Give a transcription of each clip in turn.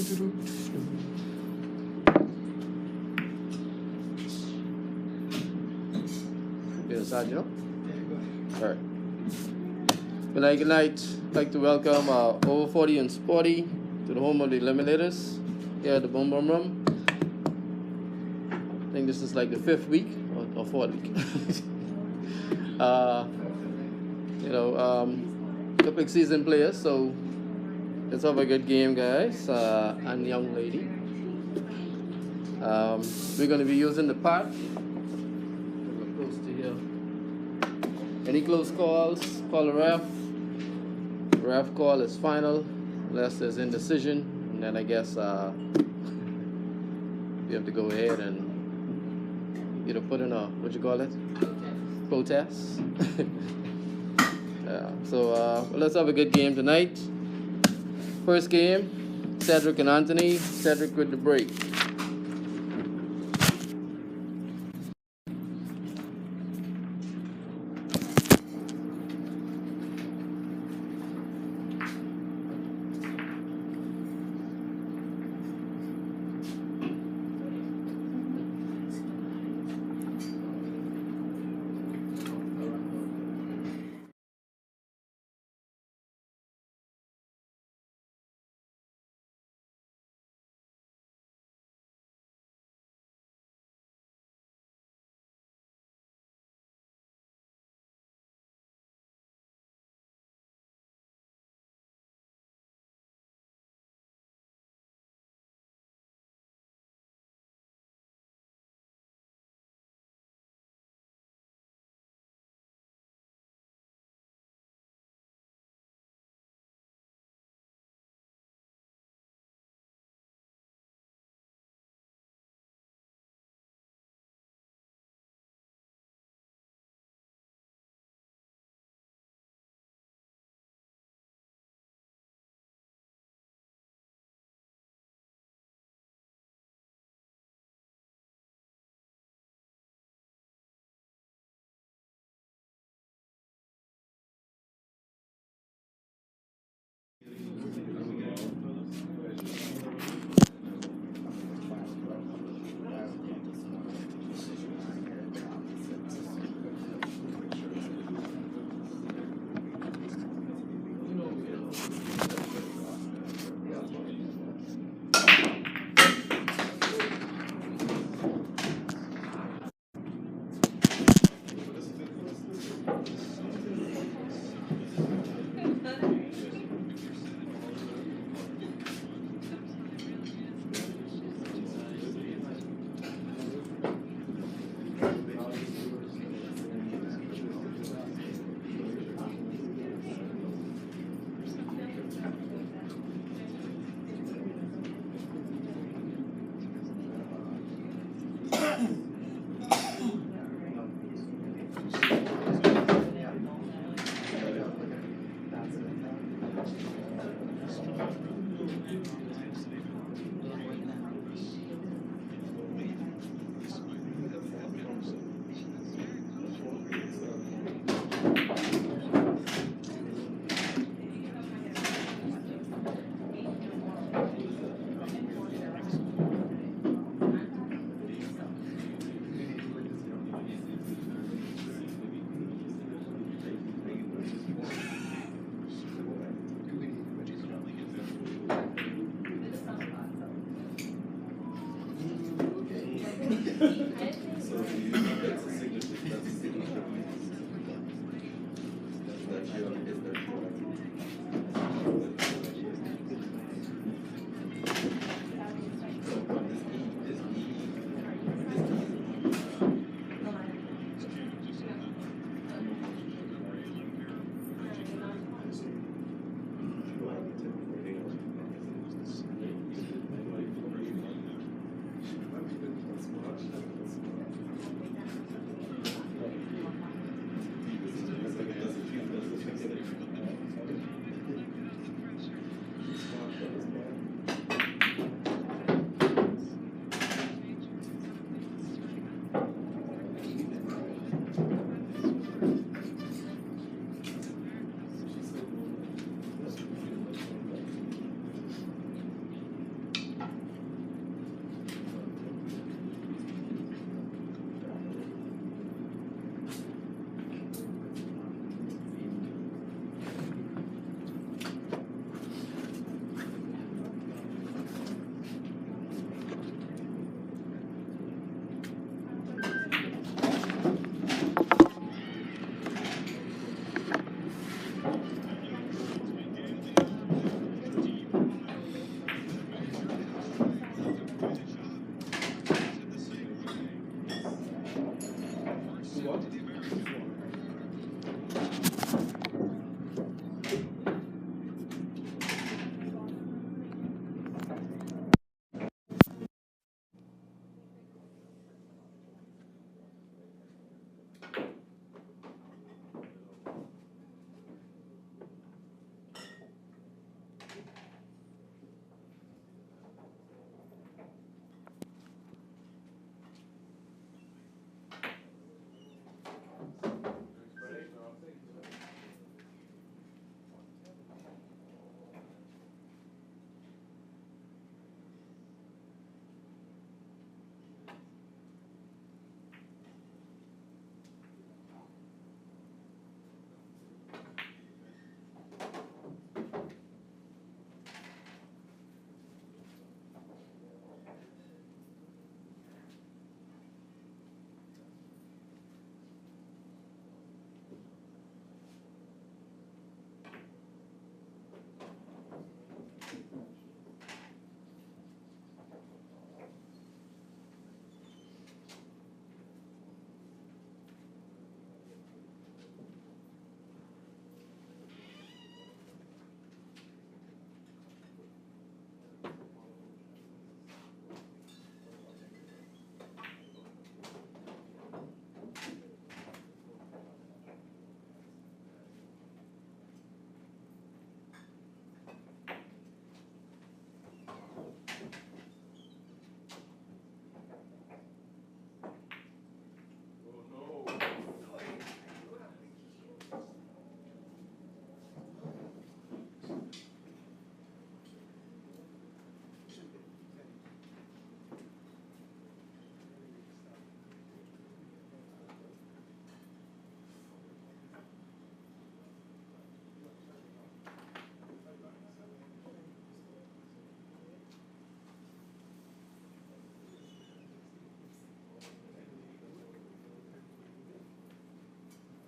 Yes, Joe? All right. Good night, good night. I'd like to welcome Over 40 and Sporty to the home of the Eliminators here at the Boom Boom Room. I think this is like the 5th week or 4th week. Couple of seasoned players, so let's have a good game, guys, and young lady. We're going to be using the pot. We're close to here. Any close calls, call the ref. Ref call is final, unless there's indecision, and then I guess we have to go ahead and either put in a, what you call it? Protest. Yeah, so let's have a good game tonight. First game, Cedric and Anthony. Cedric with the break.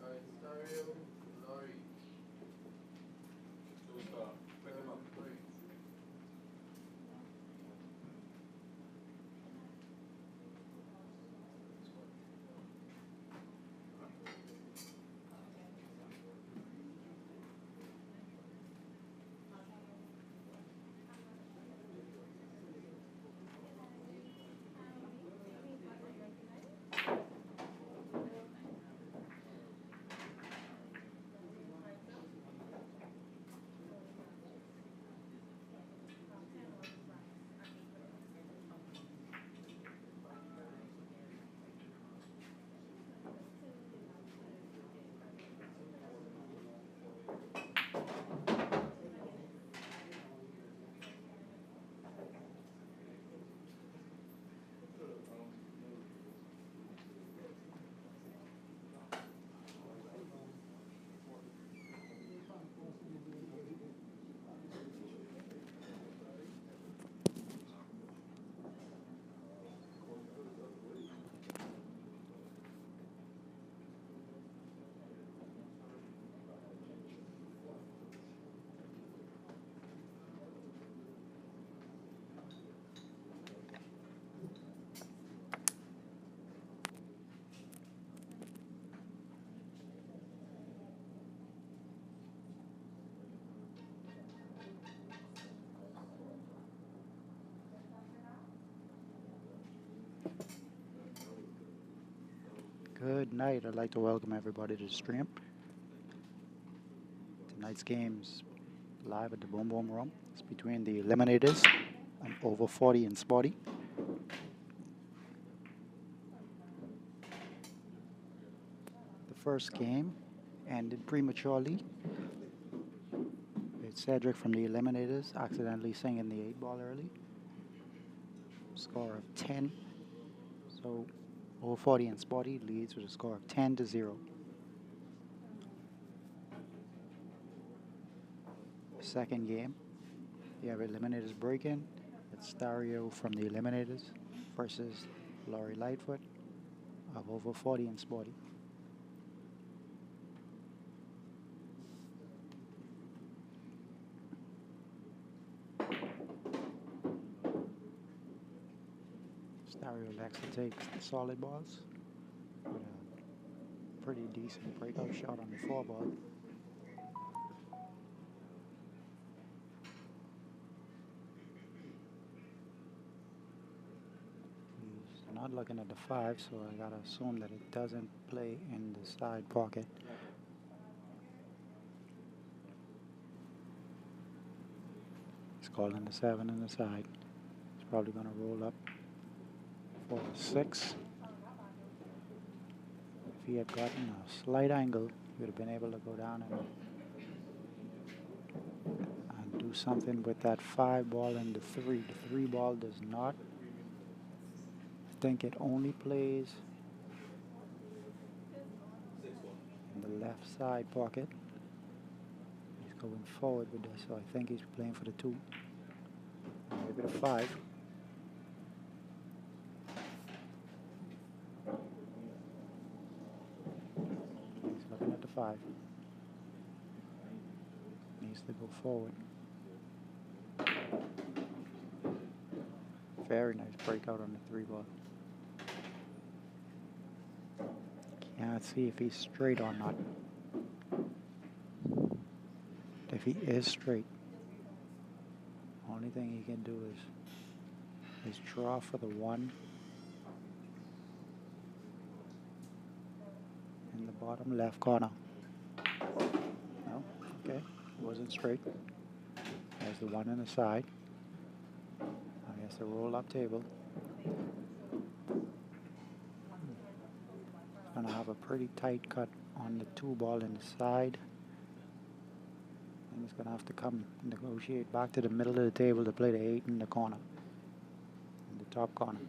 Alright, stereo, Lori. So we start. Pick him up. Good night. I'd like to welcome everybody to the stream. Tonight's game's live at the Boom Boom Room. It's between the Eliminators and over 40 and Sporty. The first game ended prematurely with Cedric from the Eliminators accidentally singing the 8-ball early. Score of 10. So over 40 and Sporty leads with a score of 10-0. Second game, you have Eliminators break-in. It's Stereo from the Eliminators versus Laurie Lightfoot of over 40 and Sporty. Stereo likes to take solid balls with a pretty decent breakout shot on the 4-ball. He's not looking at the 5, so I gotta assume that it doesn't play in the side pocket. He's calling the 7 in the side. He's probably gonna roll up for a 6. If he had gotten a slight angle, he would have been able to go down and do something with that 5 ball and the 3. The 3 ball does not. I think it only plays in the left side pocket. He's going forward with this, so I think he's playing for the 2. Maybe the 5. He's looking at the 5. Needs to go forward. Very nice breakout on the 3 ball. Can't see if he's straight or not. If he is straight, only thing he can do is draw for the 1 in the bottom left corner. No, okay, wasn't straight. There's the 1 in the side. I guess the roll-up table. Gonna have a pretty tight cut on the 2 ball in the side. And he's going to have to come negotiate back to the middle of the table to play the 8 in the corner, in the top corner.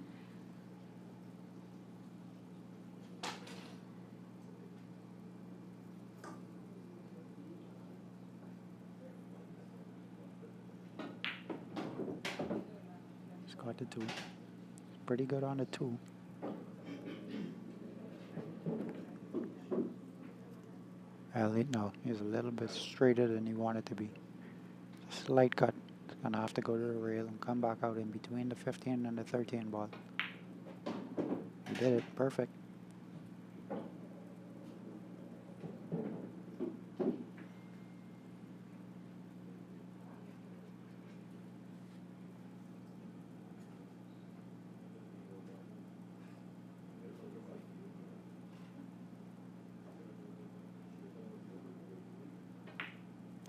He's got the 2. Pretty good on the 2. No, he's a little bit straighter than he wanted to be. Slight cut. He's going to have to go to the rail and come back out in between the 15 and the 13 ball. He did it. Perfect.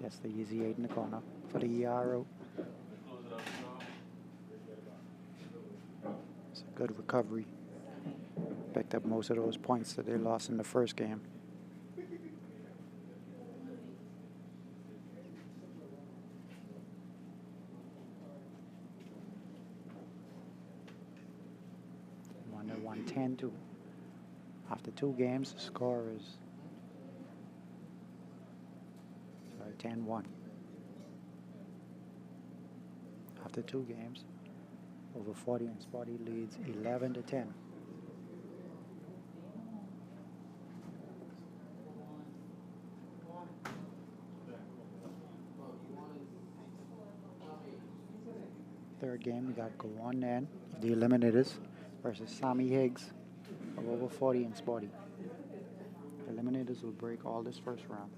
That's the easy 8 in the corner for the ERO. It's a good recovery. Picked up most of those points that they lost in the first game. Won at 110-2. After 2 games, the score is 10-1. After 2 games, over 40 and Sporty leads 11-10. Third game, we got Go On Then, the Eliminators versus Sammy Higgs of over 40 and Sporty. The Eliminators will break all this first round.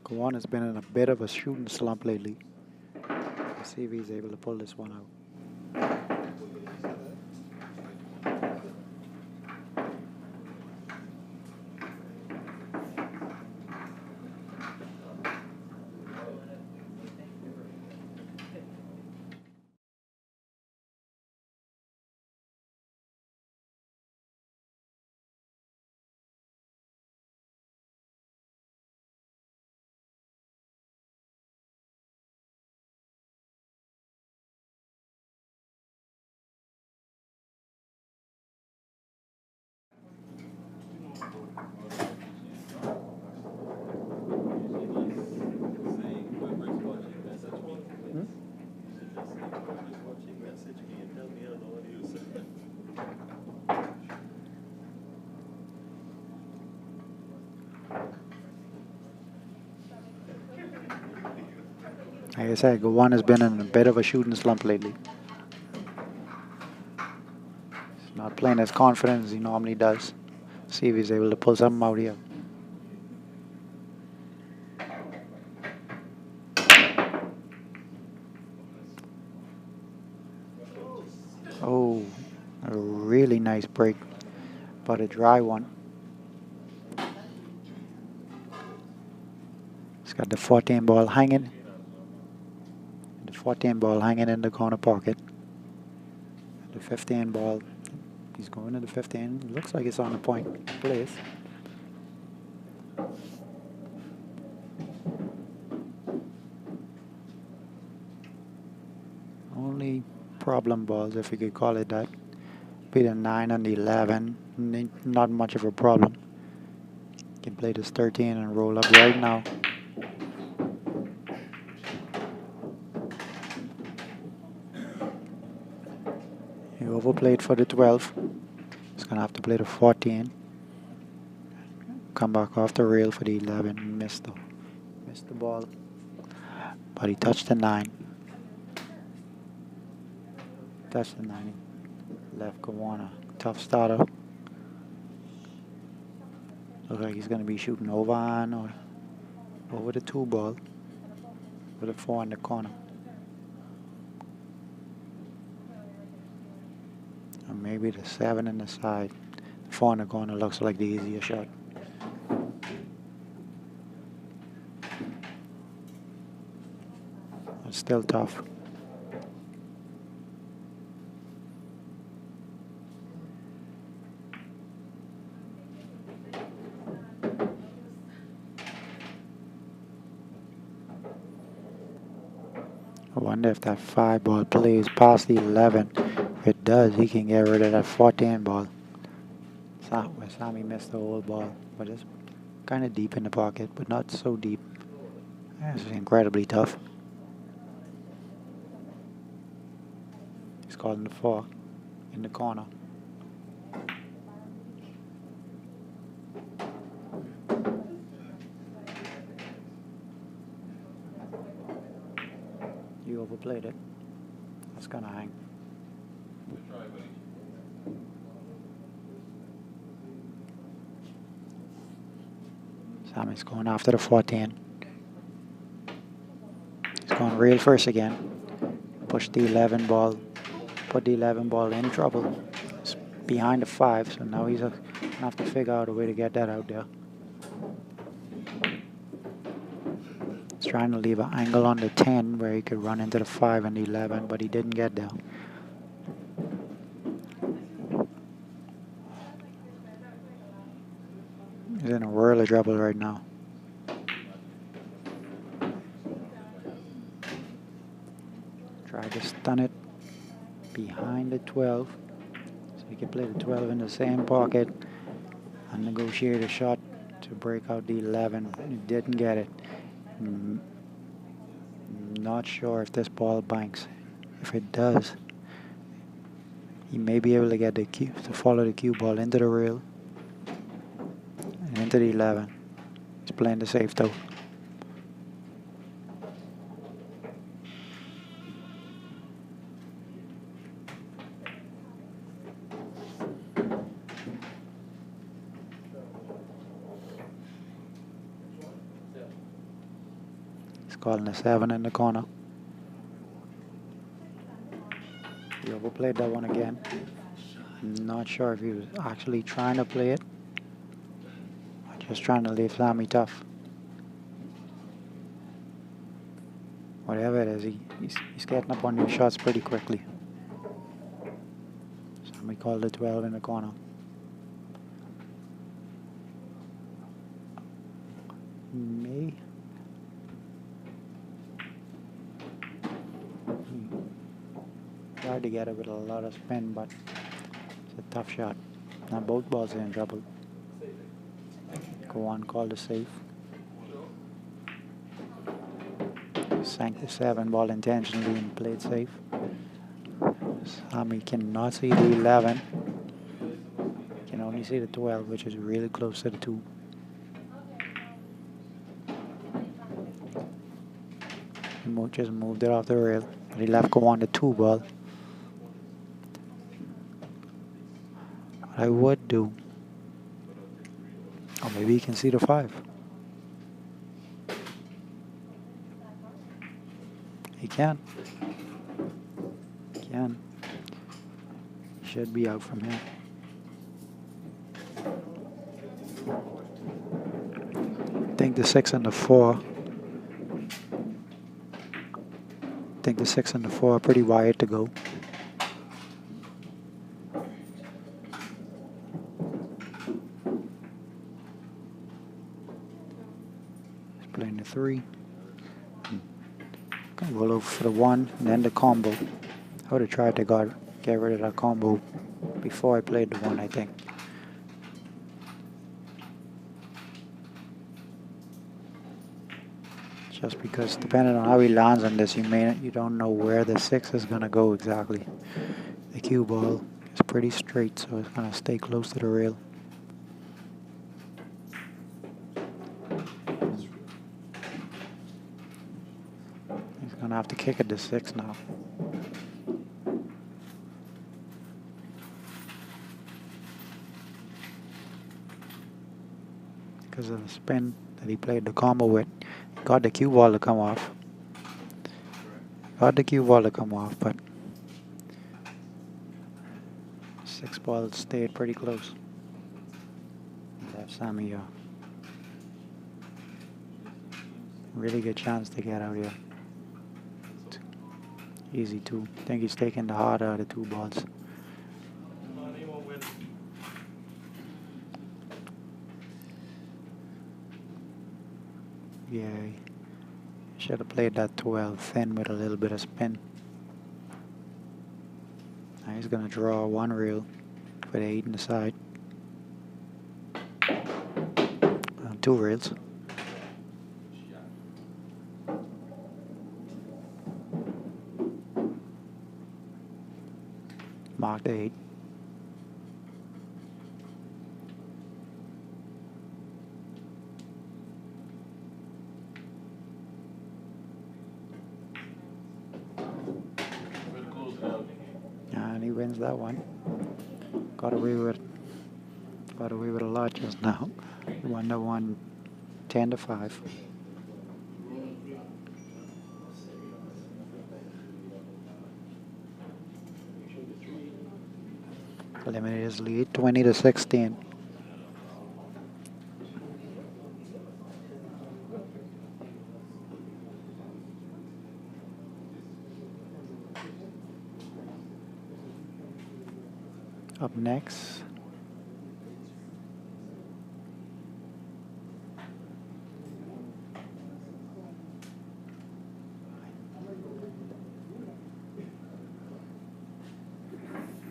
Go On has been in a bit of a shooting slump lately. Let's see if he's able to pull this one out. Like I said, Go On has been in a bit of a shooting slump lately. He's not playing as confident as he normally does. See if he's able to pull something out here. Oh, a really nice break, but a dry one. He's got the 14 ball hanging. The 14 ball hanging in the corner pocket. The 15 ball, he's going to the 15. Looks like it's on the point place. Only problem balls, if you could call it that, be the 9 and the 11. Not much of a problem. Can play this 13 and roll up right now. He overplayed for the 12. He's going to have to play the 14. Come back off the rail for the 11. Missed the ball. But he touched the 9. Touched the 9. Left Go On a tough starter. Looks like he's going to be shooting over on or over the 2 ball with a 4 in the corner. Or maybe the 7 in the side. The 4 in the corner looks like the easier shot. It's still tough. I wonder if that 5 ball plays past the 11. If it does, he can get rid of that 14 ball. Sammy missed the whole ball, but it's kind of deep in the pocket, but not so deep. This is incredibly tough. He's calling the 4 in the corner. You overplayed it. That's gonna hang. Sammy's going after the 14. He's going real first again. Push the 11 ball. Put the 11 ball in trouble. It's behind the 5, so now he's gonna have to figure out a way to get that out there. He's trying to leave an angle on the 10 where he could run into the 5 and the 11, but he didn't get there. He's in a whirl of trouble right now. Try to stun it behind the 12. So he can play the 12 in the same pocket and negotiate a shot to break out the 11. He didn't get it. Not sure if this ball banks. If it does, he may be able to get the cue, to follow the cue ball into the rail and into the 11. He's playing the safe though. He's calling a 7 in the corner. He overplayed that one again. Not sure if he was actually trying to play it or just trying to leave Sammy tough. Whatever it is, he's getting up on your shots pretty quickly. Sammy called the 12 in the corner. May. Tried to get it with a lot of spin, but it's a tough shot. Now both balls are in trouble. Go on, call the safe. Sank the 7 ball intentionally and played safe. Sammy cannot see the 11. Can only see the 12, which is really close to the 2. He just moved it off the rail. But he left go on the 2 ball. What I would do, or maybe he can see the 5. He can. He can. He should be out from here. I think the 6 and the 4. I think the 6 and the 4 are pretty wide to go. He's playing the 3. Gonna roll over for the 1 and then the combo. I would have tried to get rid of that combo before I played the 1, I think. Just because depending on how he lands on this, you don't know where the 6 is gonna go exactly. The cue ball is pretty straight, so it's gonna stay close to the rail. He's gonna have to kick at the 6 now. Because of the spin that he played the combo with. Got the cue ball to come off. But 6 ball stayed pretty close. Left Sammy a really good chance to get out here. Easy two. I think he's taking the harder of the two balls. Yeah, should have played that 12 thin with a little bit of spin. Now he's gonna draw one reel for the 8 in the side. Two reels. Mark the 8. And he wins that one. Got away with a lot just now. Won the one 10-5. Eliminators lead 20-16. Up next,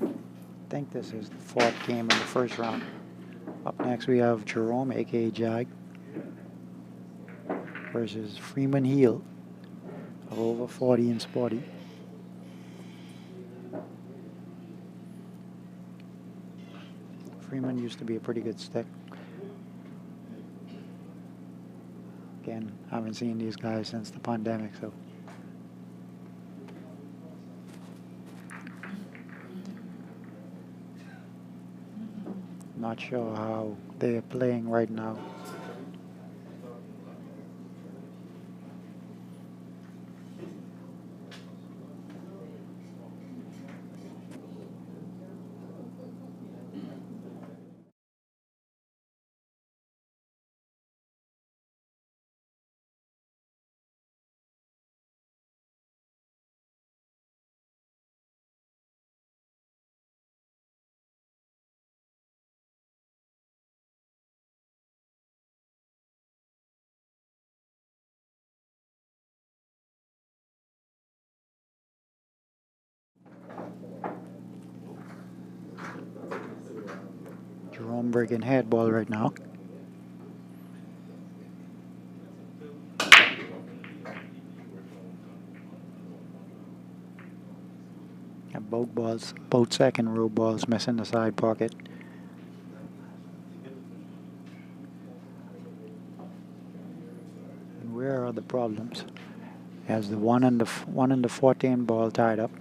I think this is the 4th game in the first round. Up next we have Jerome, aka Jag, versus Freeman Heel of over 40 in Sporty. Freeman used to be a pretty good stick. Again, haven't seen these guys since the pandemic, so. Not sure how they're playing right now. Jerome breaking head ball right now. And both second row balls missing the side pocket. And where are the problems? Has the one and the 14 ball tied up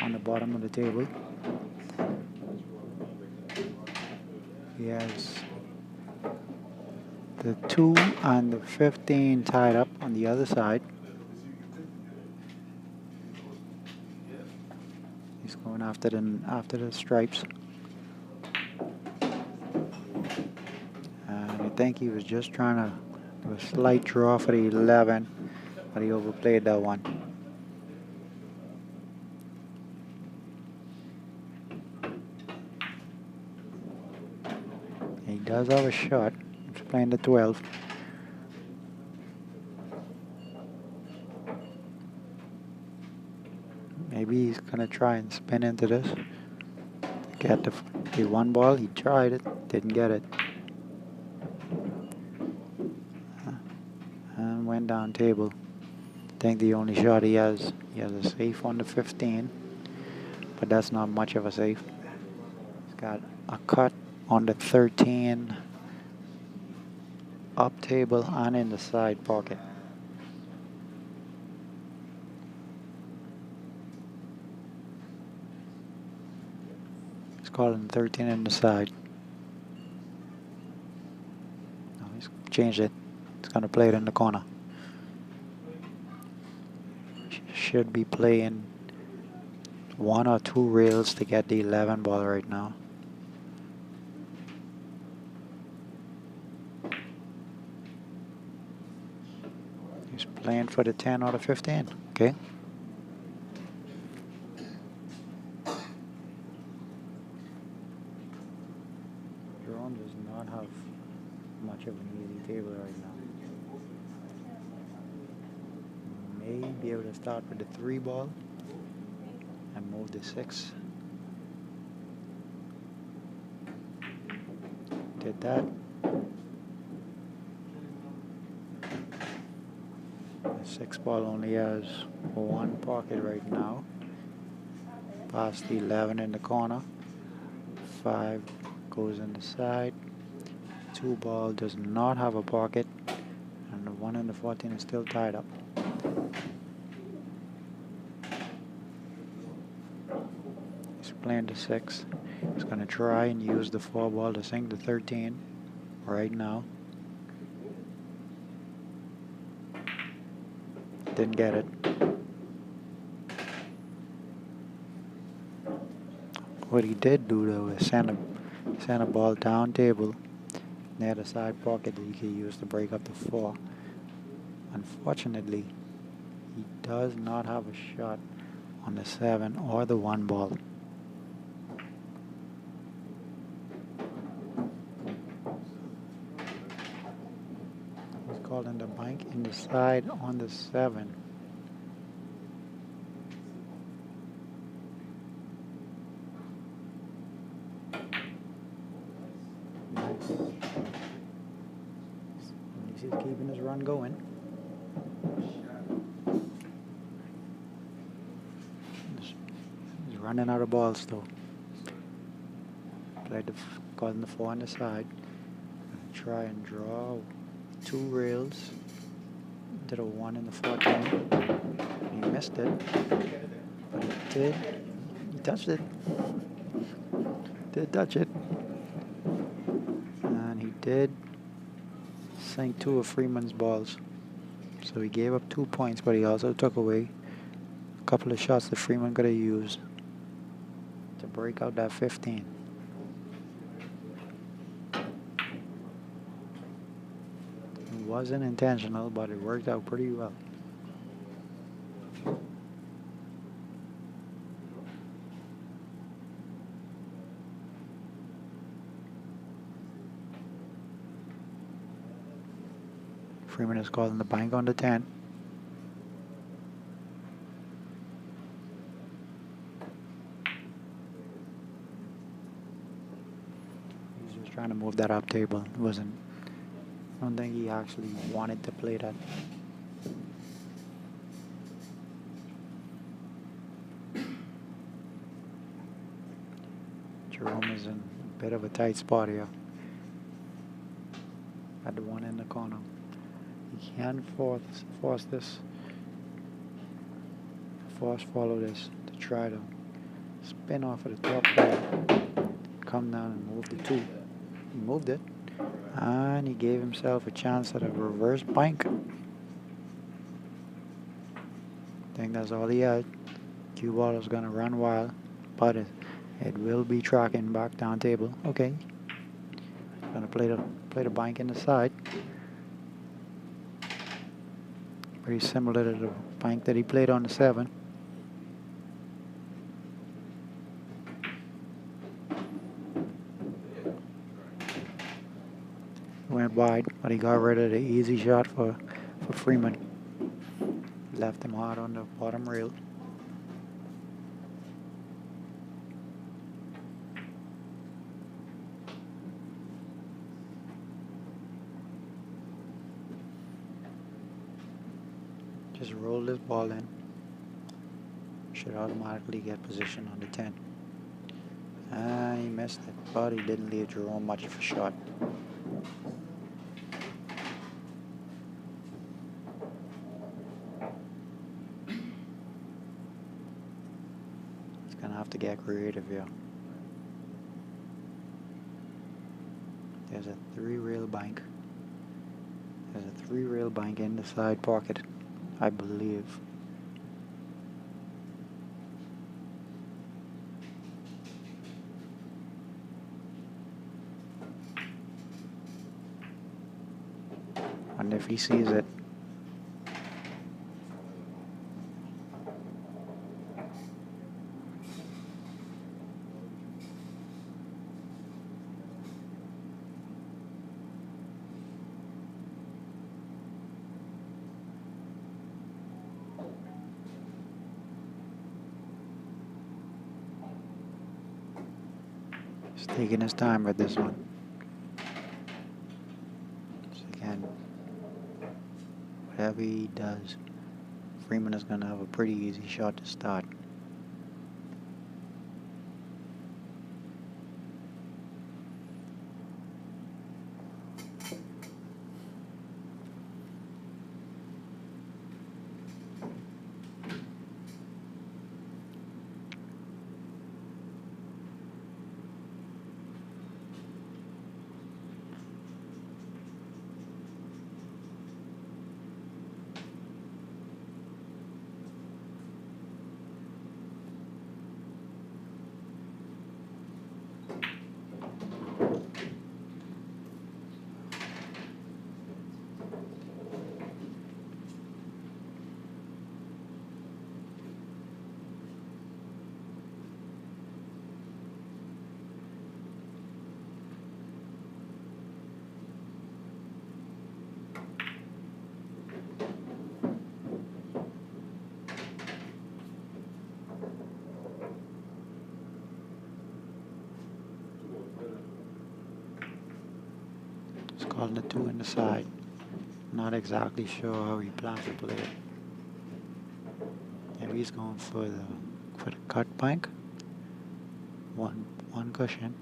on the bottom of the table. He has the 2 and the 15 tied up on the other side. He's going after the stripes. And I think he was just trying to do a slight draw for the 11, but he overplayed that one. He does have a shot. He's playing the 12. Maybe he's gonna try and spin into this. Get the one ball. He tried it, didn't get it, and went down table. I think the only shot he has a safe on the 15, but that's not much of a safe. He's got a cut on the 13, up table and in the side pocket. He's calling 13 in the side. No, he's changed it. He's gonna play it in the corner. Should be playing 1 or 2 reels to get the 11 ball right now. He's Playing for the 10 out of 15. Okay. Jerome does not have much of an easy table right now. May be able to start with the 3 ball and move the 6. Did that. The 6 ball only has 1 pocket right now. Past the 11 in the corner. 5 goes in the side. 2 ball does not have a pocket. And the 1 in the 14 is still tied up. He's playing the 6. He's going to try and use the 4 ball to sink the 13 right now. Didn't get it. What he did do though is send a ball down table near the side pocket that he could use to break up the 4. Unfortunately, he does not have a shot on the 7 or the 1 ball. He's called in the bank in the side on the 7. He's keeping his run going. He's running out of balls though. Played caught in the 4 on the side. Try and draw 2 rails. Did a 1 in the 14. He missed it. But he did. He touched it. Did touch it. And he did sink 2 of Freeman's balls. So he gave up 2 points, but he also took away a couple of shots that Freeman could have used to break out that 15. It wasn't intentional, but it worked out pretty well. Freeman is calling the bank on the 10. He's just trying to move that up table. It wasn't. I don't think he actually wanted to play that. Jerome is in a bit of a tight spot here. At the 1 in the corner. He can force this. Follow this to try to spin off of the top ball. Come down and move the 2. He moved it. And he gave himself a chance at a reverse bank. I think that's all he had. Cue ball is going to run wild, but it will be tracking back down table. Okay. Going to play the bank in the side. Pretty similar to the bank that he played on the 7. Went wide, but he got rid of the easy shot for Freeman. Left him hard on the bottom rail. Just roll this ball in. Should automatically get position on the 10. And he missed it, but he didn't leave Jerome much of a shot. He's gonna have to get creative here. There's a 3-rail bank. There's a 3-rail bank in the side pocket, I believe. And if he sees it, He's taking his time with this one. So again, whatever he does, Freeman is going to have a pretty easy shot to start. He's calling the 2 in the side. Not exactly sure how he plans to play it. Maybe he's going for the cut bank. One cushion.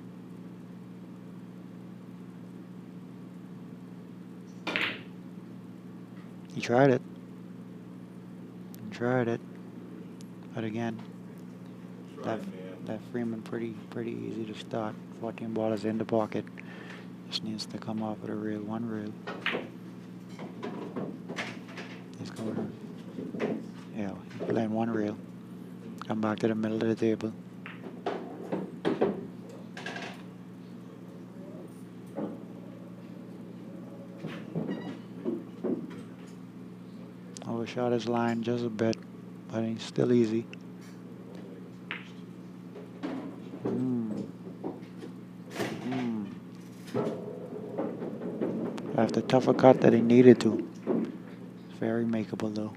He tried it. But again, that Freeman pretty easy to start. 14 ball is in the pocket. Just needs to come off with a reel, 1 reel. He's going to, yeah, he's playing 1 reel. Come back to the middle of the table. Overshot his line just a bit, but he's still easy. After tougher cut that he needed to. It's very makeable though.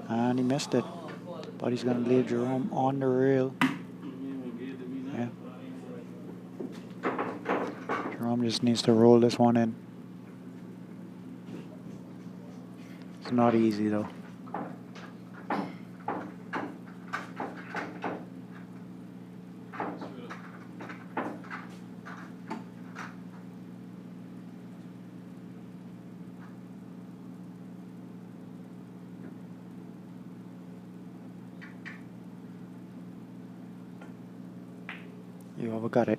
And he missed it. But he's going to leave Jerome on the reel. Yeah. Jerome just needs to roll this one in. It's not easy though. You overgot it.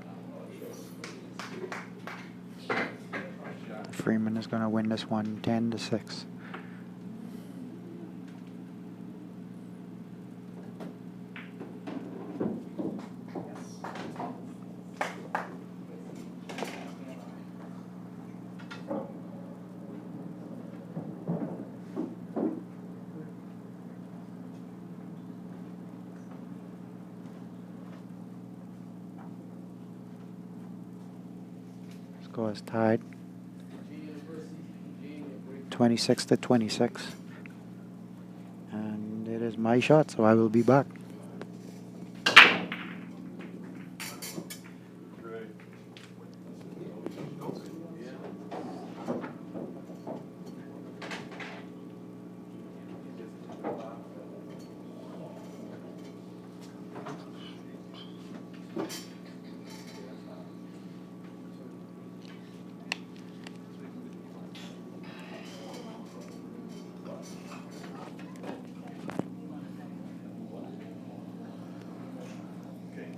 Freeman is going to win this one 10-6. Score is tied. 26-26. And it is my shot, so I will be back.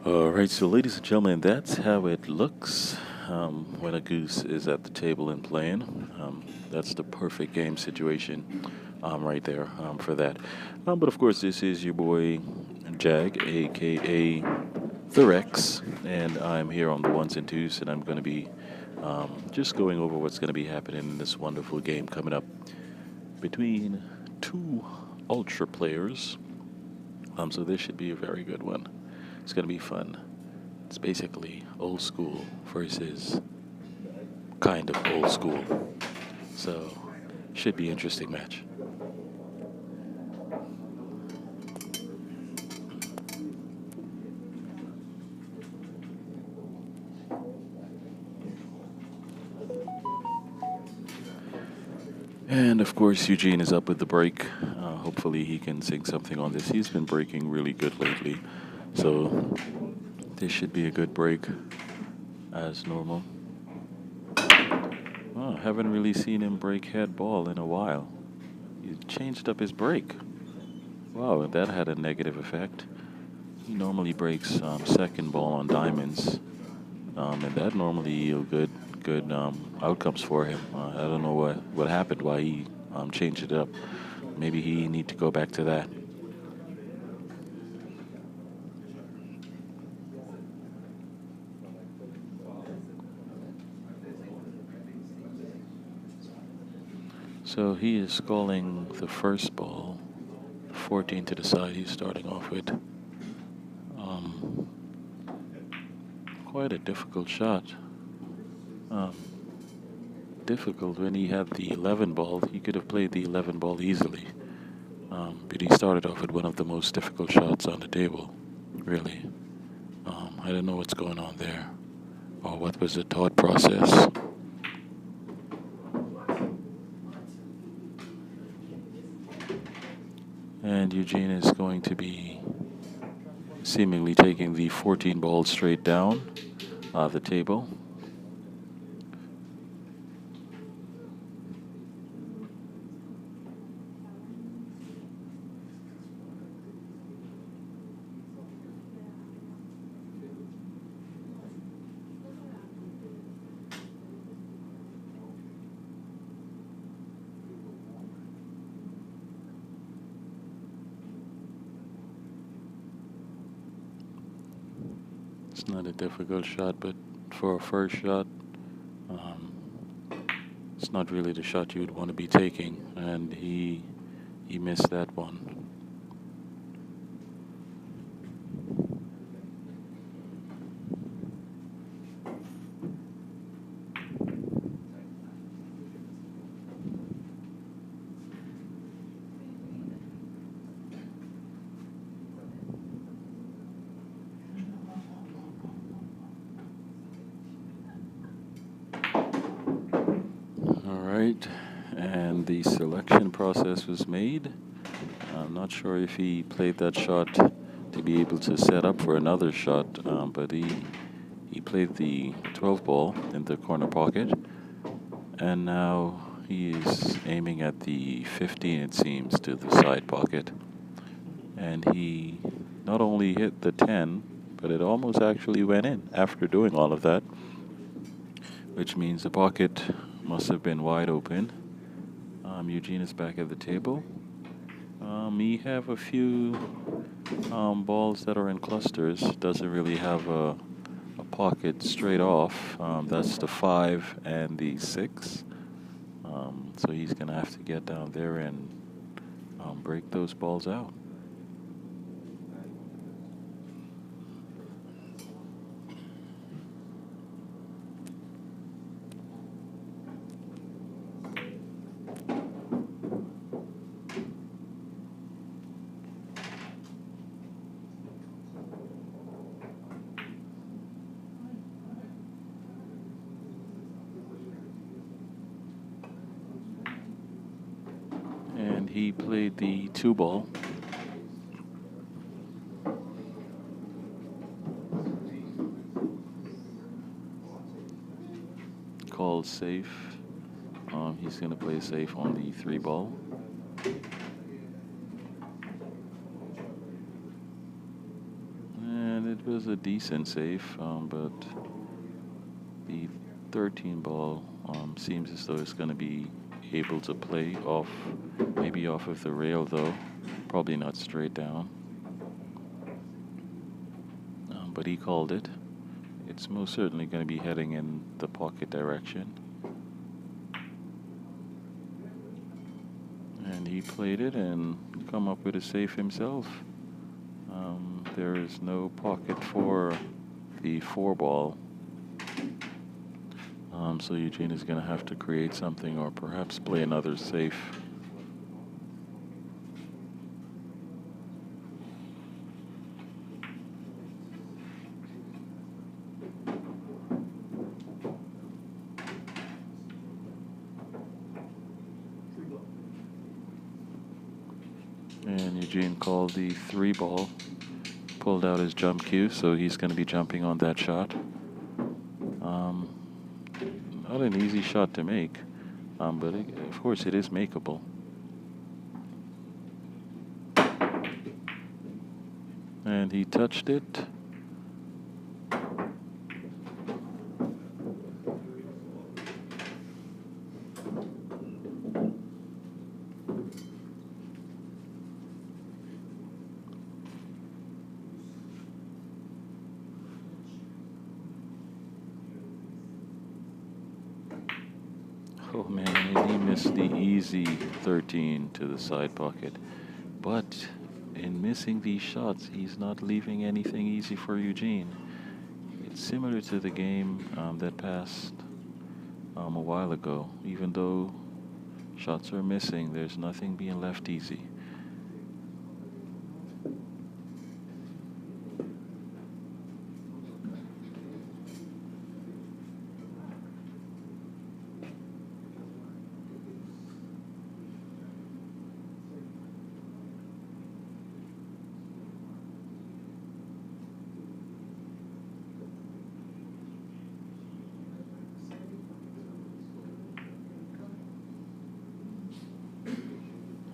Alright, so ladies and gentlemen, that's how it looks when a goose is at the table and playing. That's the perfect game situation right there for that. But of course, this is your boy Jag, aka The Rex, and I'm here on the 1s and 2s, and I'm going to be just going over what's going to be happening in this wonderful game coming up between 2 ultra players. So this should be a very good one. It's going to be fun. It's basically old school versus kind of old school. So, should be an interesting match. And of course, Eugene is up with the break. Hopefully, he can sing something on this. He's been breaking really good lately, so this should be a good break as normal. Oh, haven't really seen him break head ball in a while. He changed up his break. Wow, that had a negative effect. He normally breaks second ball on diamonds, and that normally yield good outcomes for him. I don't know what happened, why he changed it up. Maybe he need to go back to that. So he is calling the first ball, 14 to the side. He's starting off with. Quite a difficult shot. Difficult when he had the 11 ball. He could have played the 11 ball easily. But he started off with one of the most difficult shots on the table, really. I don't know what's going on there, or what was the thought process. And Eugene is going to be seemingly taking the 14 ball straight down the table. It's not a difficult shot, but for a first shot, it's not really the shot you would want to be taking, and he missed that one. And the selection process was made. I'm not sure if he played that shot to be able to set up for another shot, but he played the 12 ball in the corner pocket, and now he is aiming at the 15, it seems, to the side pocket. And he not only hit the 10, but it almost actually went in after doing all of that, which means the pocket must have been wide open. Eugene is back at the table. We have a few balls that are in clusters. Doesn't really have a pocket straight off. That's the 5 and the 6. So he's going to have to get down there and break those balls out. He played the 2 ball. Called safe. He's going to play safe on the 3 ball. And it was a decent safe, but the 13 ball seems as though it's going to be able to play off, maybe off of the rail though, probably not straight down, but he called it. It's most certainly going to be heading in the pocket direction, and he played it and come up with a safe himself. There is no pocket for the 4 ball. So Eugene is going to have to create something, or perhaps play another safe. And Eugene called the 3 ball, pulled out his jump cue, so he's going to be jumping on that shot. Not an easy shot to make, but of course it is makeable. And he touched it. Oh man, and he missed the easy 13 to the side pocket. But in missing these shots, he's not leaving anything easy for Eugene. It's similar to the game that passed a while ago. Even though shots are missing, there's nothing being left easy.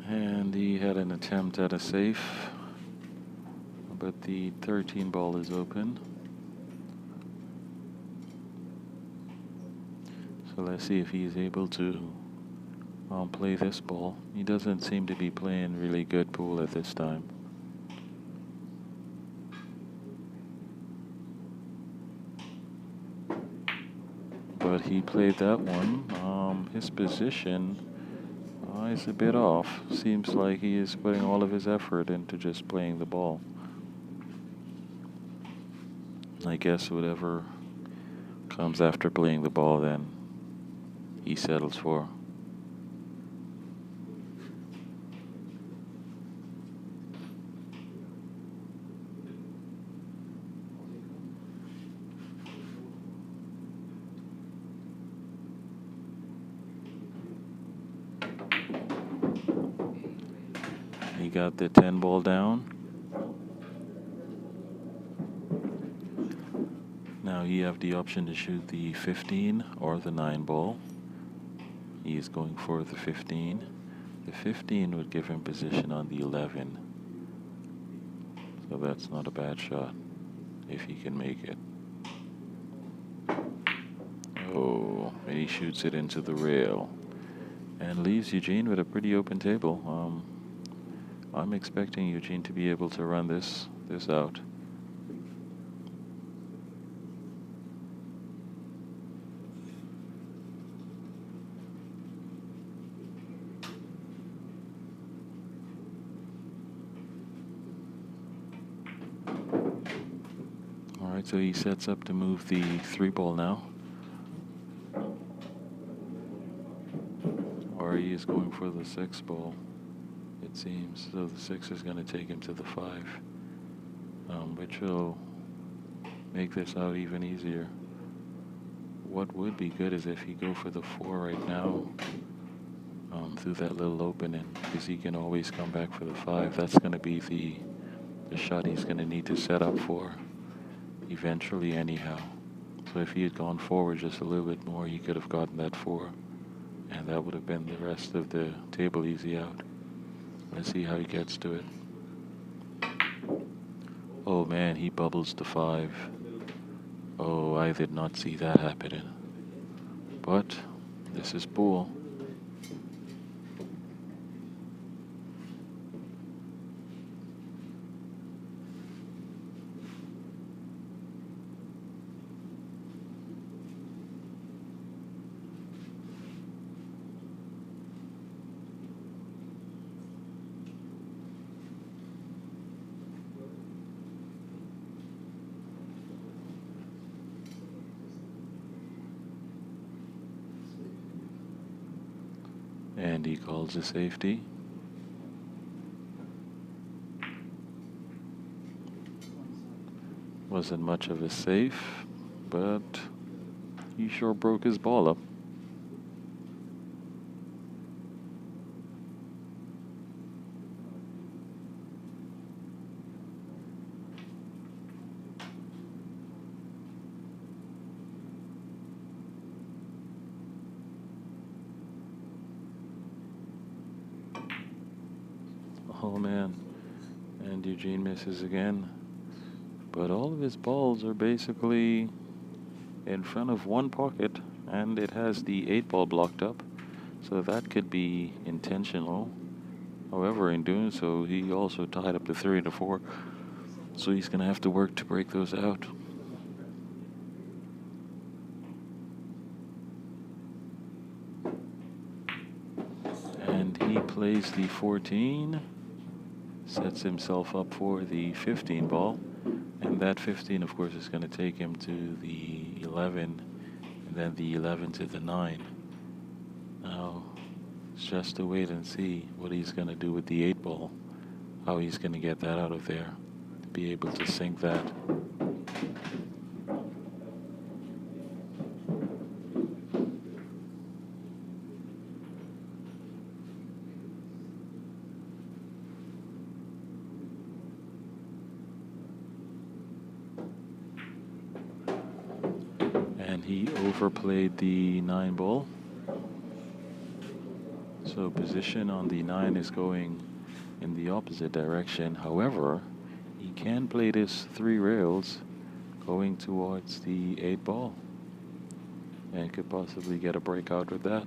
And he had an attempt at a safe, but the 13 ball is open. So let's see if he's able to play this ball. He doesn't seem to be playing really good pool at this time. But he played that one. His position is a bit off. Seems like he is putting all of his effort into just playing the ball. I guess whatever comes after playing the ball, then he settles for. He got the 10 ball down. Now you have the option to shoot the 15 or the 9 ball. He is going for the 15. The 15 would give him position on the 11. So that's not a bad shot if he can make it. Oh, and he shoots it into the rail and leaves Eugene with a pretty open table. I'm expecting Eugene to be able to run this out. All right, so he sets up to move the 3 ball now. Or he is going for the 6 ball, it seems. So the 6 is going to take him to the 5, which will make this out even easier. What would be good is if he go for the 4 right now, through that little opening, because he can always come back for the 5. That's going to be the shot he's going to need to set up for eventually anyhow. So if he had gone forward just a little bit more, he could have gotten that 4, and that would have been the rest of the table easy out. Let's see how he gets to it. Oh man, he bubbles the 5. Oh, I did not see that happening. But this is pool. And he calls a safety. Wasn't much of a safe, but he sure broke his ball up. Oh man. And Eugene misses again. But all of his balls are basically in front of one pocket, and it has the 8-ball blocked up. So that could be intentional. However, in doing so, he also tied up the 3 and the 4. So he's going to have to work to break those out. And he plays the 14, sets himself up for the 15 ball. And that 15, of course, is going to take him to the 11, and then the 11 to the 9. Now, it's just to wait and see what he's going to do with the 8 ball, how he's going to get that out of there, to be able to sink that. And he overplayed the 9 ball. So position on the 9 is going in the opposite direction. However, he can play this 3 rails going towards the 8 ball, and could possibly get a breakout with that.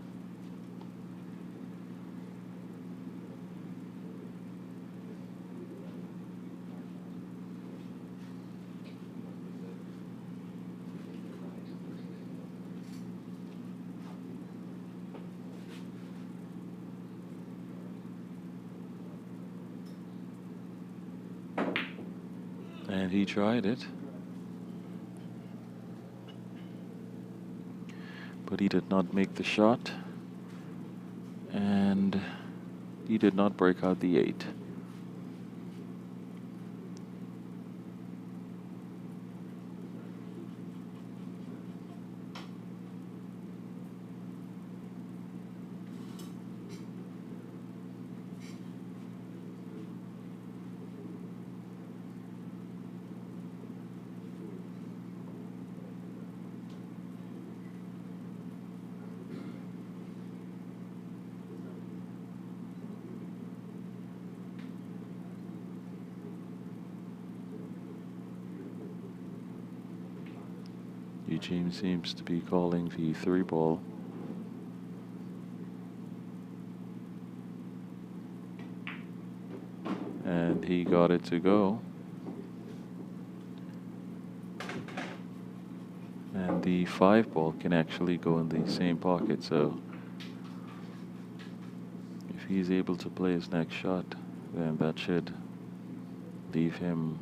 And he tried it, but he did not make the shot, and he did not break out the 8. Eugene seems to be calling the 3 ball. And he got it to go. And the 5 ball can actually go in the same pocket, so if he's able to play his next shot, then that should leave him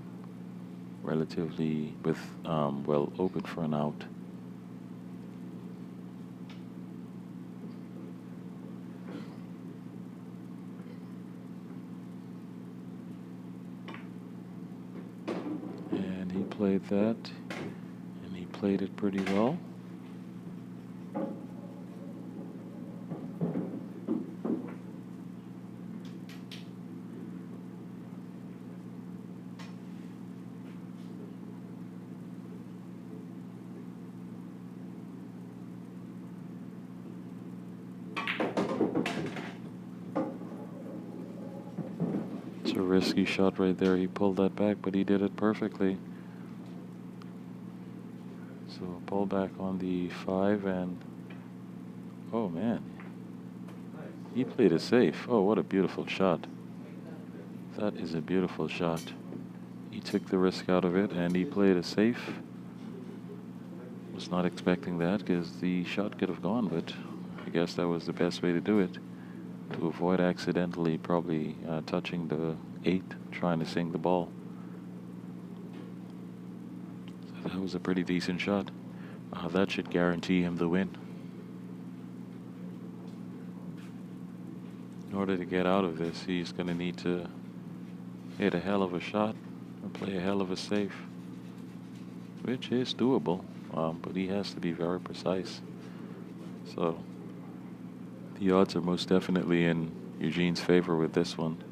relatively with well open for an out. And he played that, and he played it pretty well. A risky shot right there. He pulled that back, but he did it perfectly. So pull back on the 5, and oh man, he played it safe. Oh, what a beautiful shot. That is a beautiful shot. He took the risk out of it, and he played it safe. Was not expecting that, because the shot could have gone, but I guess that was the best way to do it, to avoid accidentally probably touching the 8, trying to sink the ball. So that was a pretty decent shot. That should guarantee him the win. In order to get out of this, he's going to need to hit a hell of a shot and play a hell of a safe, which is doable, but he has to be very precise. So the odds are most definitely in Eugene's favor with this one.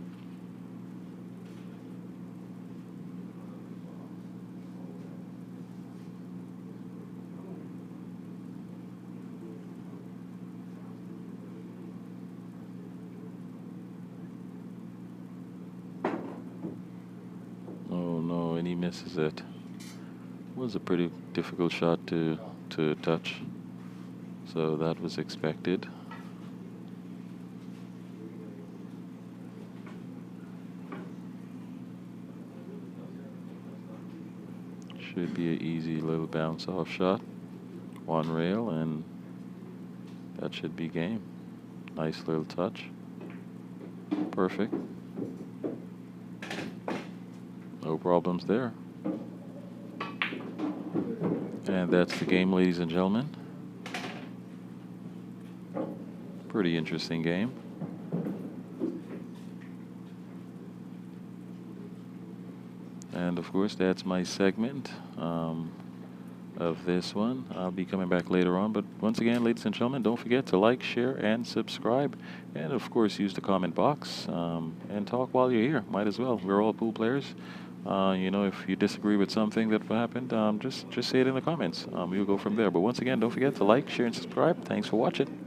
when he misses it. Was a pretty difficult shot to touch, so that was expected. Should be an easy little bounce off shot. One rail and that should be game. Nice little touch. Perfect. No problems there. And that's the game, ladies and gentlemen. Pretty interesting game. And of course, that's my segment of this one. I'll be coming back later on. But once again, ladies and gentlemen, don't forget to like, share, and subscribe. And of course, use the comment box and talk while you're here. Might as well. We're all pool players. You know, if you disagree with something that happened, just say it in the comments. We'll go from there. But once again, don't forget to like, share, and subscribe. Thanks for watching.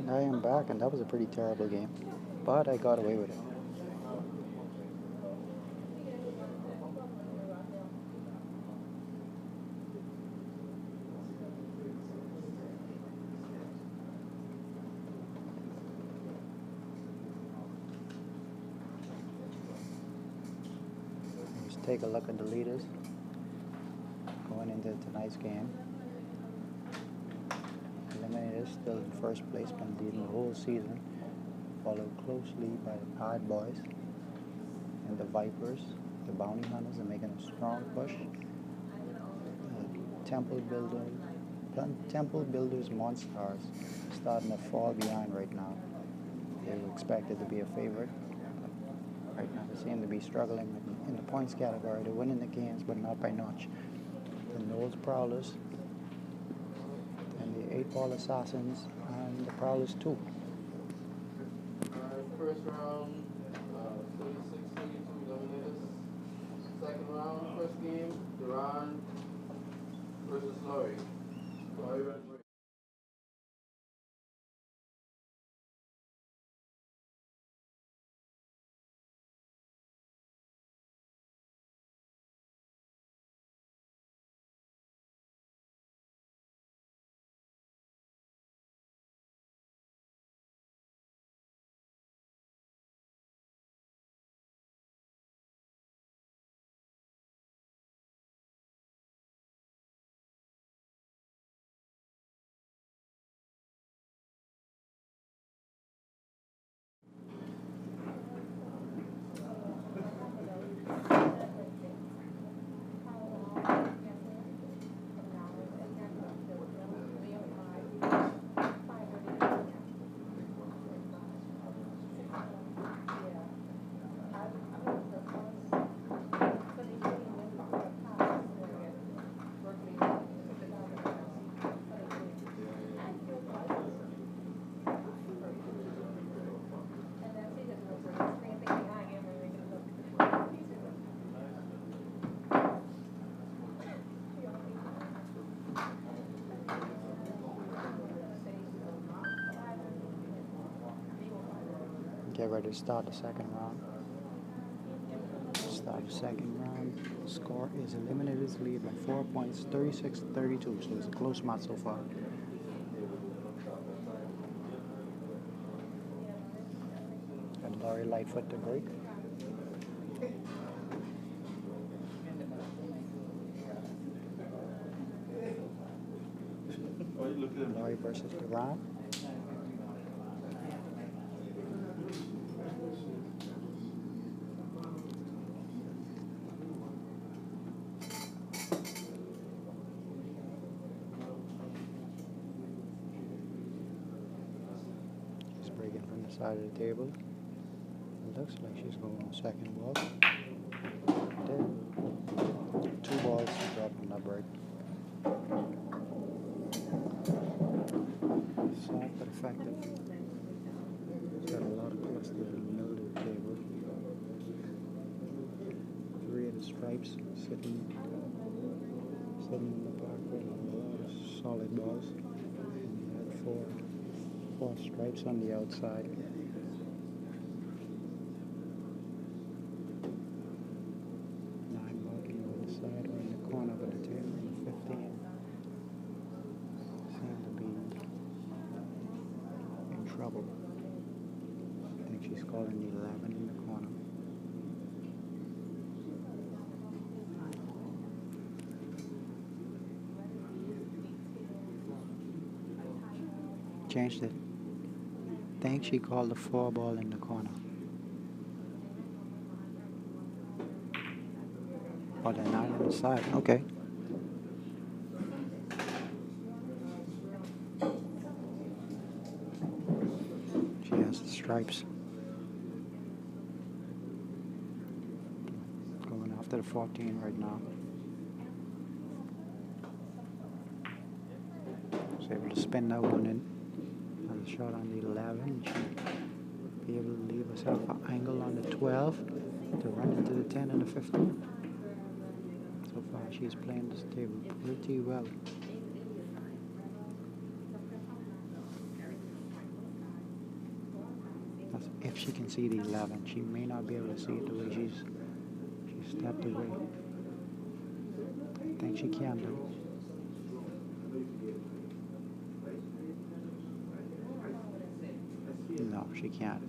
I am back, and that was a pretty terrible game, but I got away with it. Let's take a look at the leaders going into tonight's game. Eliminators still in first place, been leading the whole season, followed closely by the Pod Boys and the Vipers. The Bounty Hunters are making a strong push. Temple Builders Monsters starting to fall behind right now. They were expected to be a favorite. Right now they seem to be struggling in the points category. They're winning the games, but not by much. The Knowles Prowlers and the 8-Ball Assassins and the Prowlers too. First round, 36-32 Eliminators. Second round, first game, Duran versus Laurie. Get ready to start the second round. Start the second round. The score is Eliminators lead by 4 points, 36-32. So it's a close match so far. Got Laurie Lightfoot to break. Laurie versus Duran. Side of the table. It looks like she's going on second ball. There. 2 balls to drop on that break. stripes sitting in the park with a lot of solid balls. And he had four stripes on the outside. 9 marking on the side or in the corner of the table, and 15 seem to be in trouble. I think she's calling the 11 in the corner. Changed it. I think she called the 4 ball in the corner. Oh, they're 9 on the side. Okay. She has the stripes. Going after the 14 right now. Was able to spin that one in. Another shot on the 11. She'll be able to leave herself an angle on the 12 to run into the 10 and the 15. So far, she's playing this table pretty well. That's if she can see the 11. She may not be able to see it the way she's stepped away. I think she can do. No, she can't.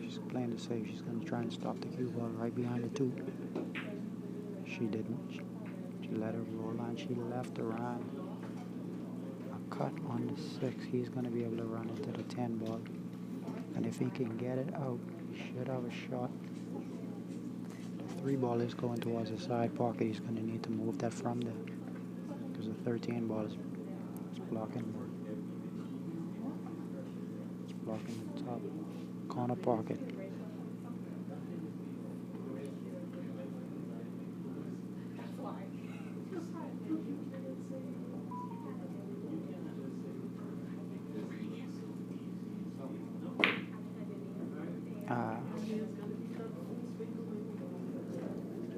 She's playing to save. She's going to try and stop the cue ball right behind the 2. She didn't. She let her roll on. She left her on a cut on the 6. He's going to be able to run into the 10 ball. And if he can get it out, he should have a shot. The 3 ball is going towards the side pocket. He's going to need to move that from there. Because the 13 ball is blocking the top corner pocket.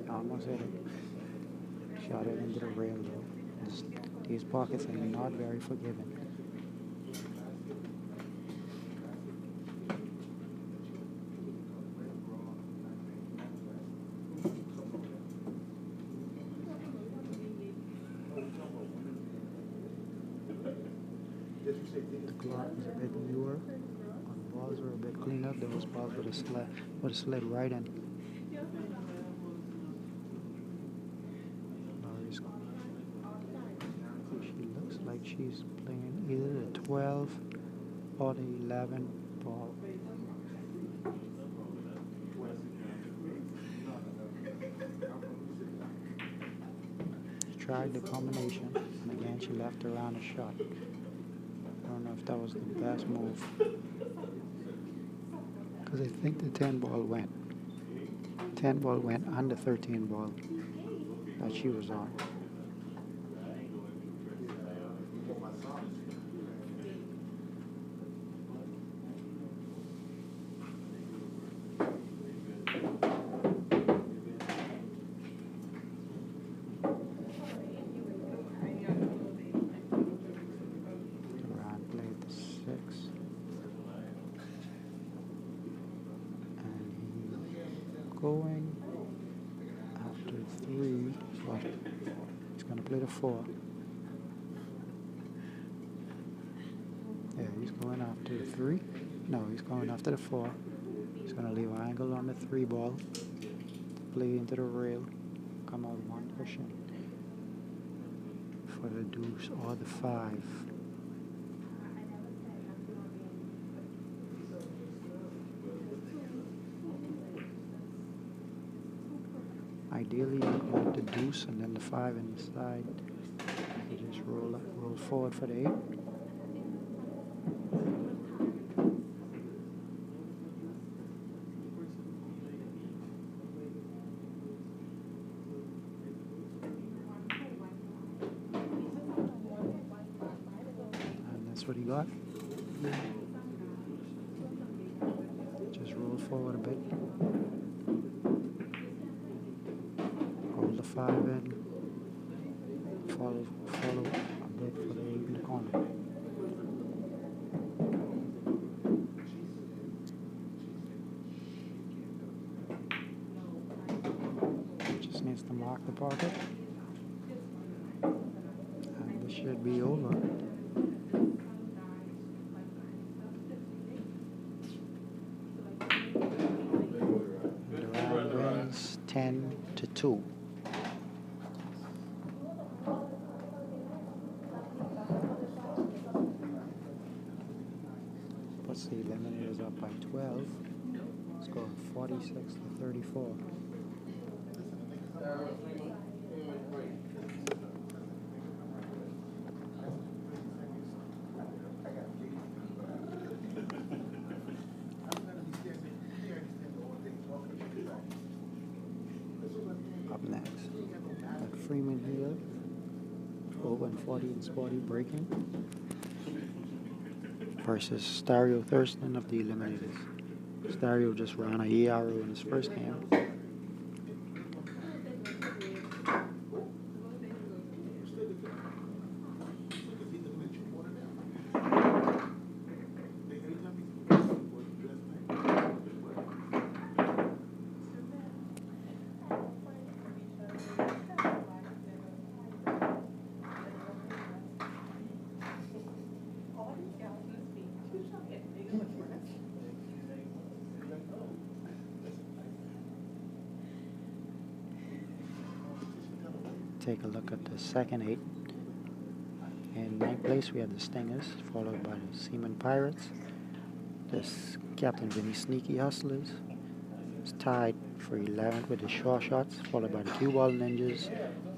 Almost hit it. Shot it into the rail though. These pockets are not very forgiving. The clock is a bit newer. The balls are a bit cleaner. Those balls would have slid right in. She looks like she's playing either the 12 or the 11 ball. She tried the combination, and again she left her on a shot. I don't know if that was the best move. Because I think the 10 ball went. 10 ball went on the 13 ball that she was on. Going after 3, but he's going to play the 4. Yeah, he's going after the 3. No, he's going after the 4. He's going to leave an angle on the 3 ball, play into the rail, come out 1 cushion for the deuce or the 5. Ideally, you want the deuce and then the 5 in the side. You just roll forward for the 8. And that's what he got. Just roll forward a bit. 5 in. Follow a bit for the 8 in the corner. Just needs to mark the pocket. And this should be over. The round wins 10-2. Puts the Eliminators up by 12. Score 46-34. Up next, got Freeman here, over and 40 and Sporty breaking, versus Stereo Thurston of the Eliminators. Stereo just ran a ERO in his first game. Take a look at the second 8. In 9th place we have the Stingers, followed by the Seaman Pirates. This Captain Vinny Sneaky Hustlers is tied for 11th with the Short Shots, followed by the Cue Ball Ninjas,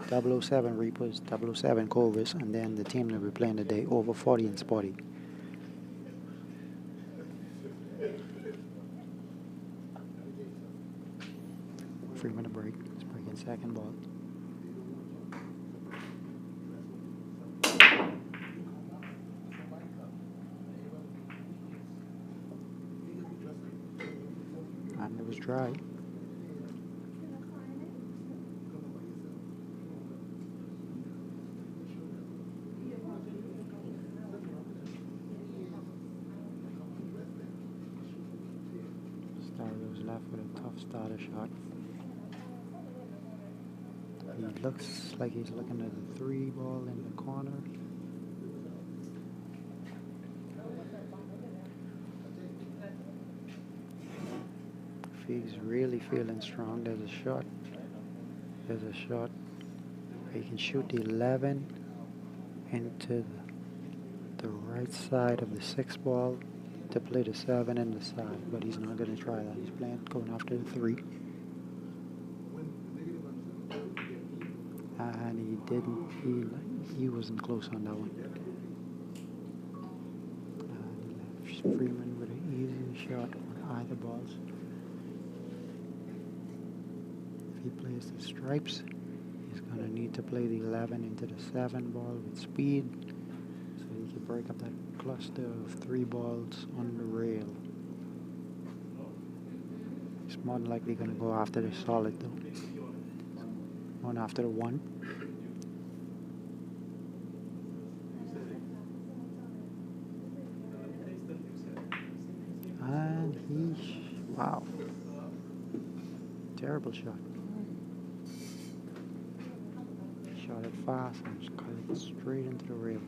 007 Reapers, 007 Cobras, and then the team that we're playing today, over 40 and Sporty. Freeman a break. He's breaking second ball. And it was dry. Stario's left with a tough starter shot. He looks like he's looking at the 3 ball in the corner. If he's really feeling strong, there's a shot. There's a shot. He can shoot the 11 into the right side of the 6 ball to play the 7 in the side, but he's not going to try that. He's going after the 3. And he didn't, he wasn't close on that one. Freeman with an easy shot on either balls. If he plays the stripes, he's going to need to play the 11 into the 7 ball with speed, so he can break up that cluster of 3 balls on the rail. He's more than likely going to go after the solid though. Going after the 1. And wow. Terrible shot. Shot it fast and just cut it straight into the rail.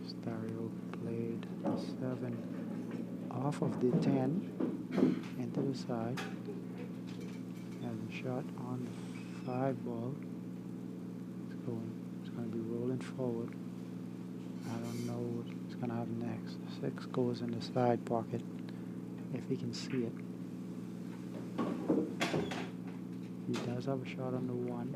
Stereo played the 7 off of the 10 into the side. And the shot on the 5 ball. It's going to be rolling forward. I don't know what he's going to have next. 6 goes in the side pocket, if he can see it. He does have a shot on the 1.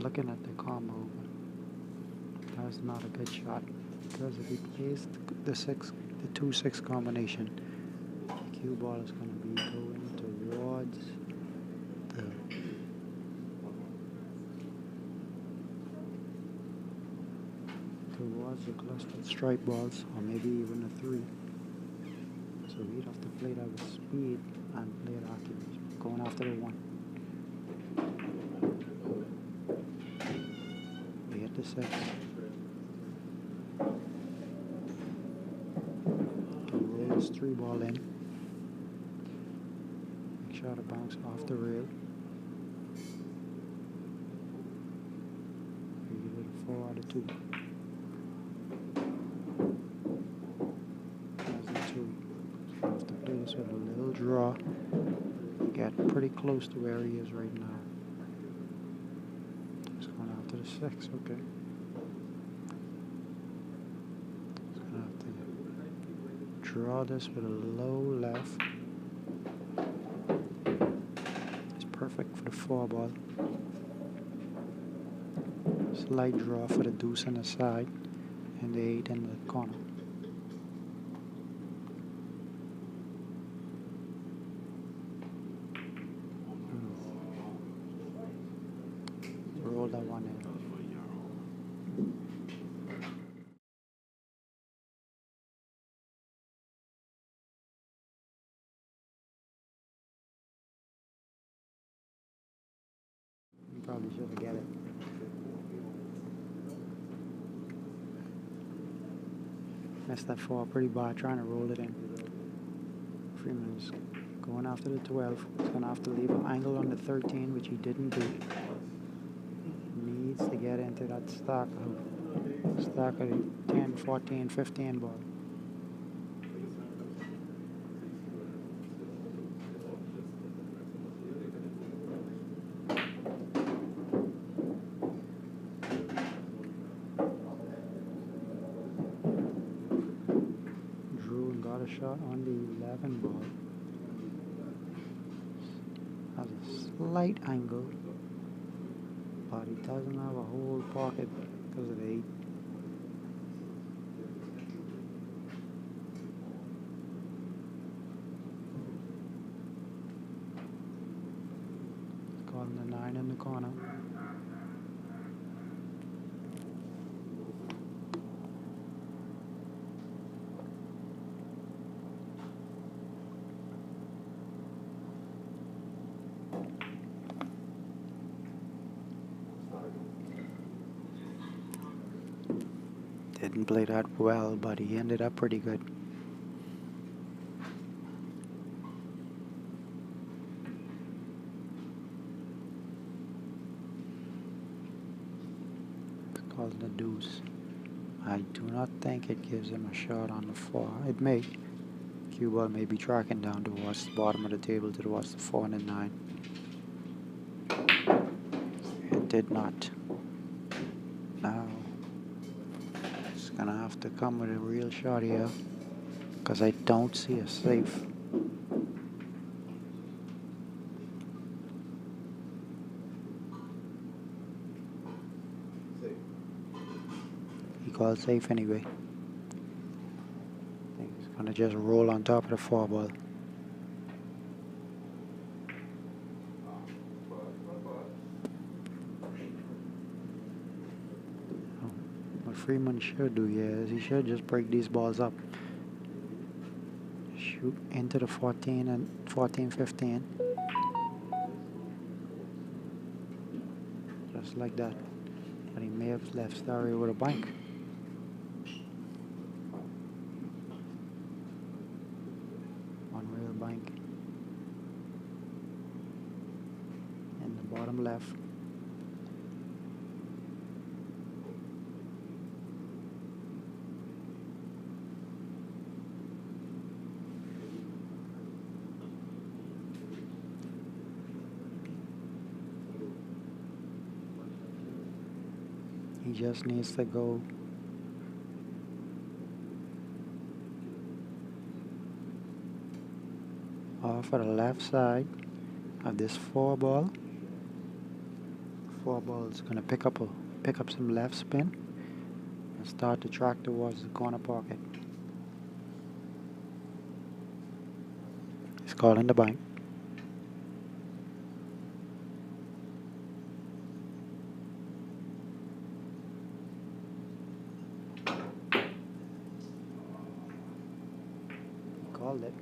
looking at the combo, but that's not a good shot because if he plays the 2-6 combination, the cue ball is going to be going towards the clustered strike balls, or maybe even a 3. So he'd have to play that with speed and play it accurate, going after the 1. We hit the 6. Roll this 3 ball in. Make sure to bounce off the rail. We give it a 4 out of 2. With a little draw, get pretty close to where he is right now. He's going after the 6, okay. He's going to have to draw this with a low left. It's perfect for the 4 ball. Slight draw for the deuce on the side, and the 8 in the corner. Roll that one in. You probably should have get it. Missed that 4 pretty bad trying to roll it in. Freeman is going after the 12. He's going to have to leave an angle on the 13, which he didn't do. Needs to get into that stack of the 10, 14, 15 ball. Drew and got a shot on the 11 ball. Has a slight angle, but he doesn't have a whole pocket because of the 8. Calling the 9 in the corner. Didn't play that well, but he ended up pretty good. It's called the deuce. I do not think it gives him a shot on the 4. It may. Cue ball may be tracking down towards the bottom of the table towards the 4 and the 9. It did not. Now gonna have to come with a real shot here because I don't see a safe. He called safe anyway. I think he's gonna just roll on top of the 4 ball. Freeman should do, yes. He should just break these balls up. Shoot into the 14 and 14, 15. Just like that. But he may have left Starry with a bank. One real bank. In the bottom left. He just needs to go off of the left side of this 4 ball. 4 balls. Gonna pick up some left spin and start to track towards the corner pocket. He's calling the bank. Called it,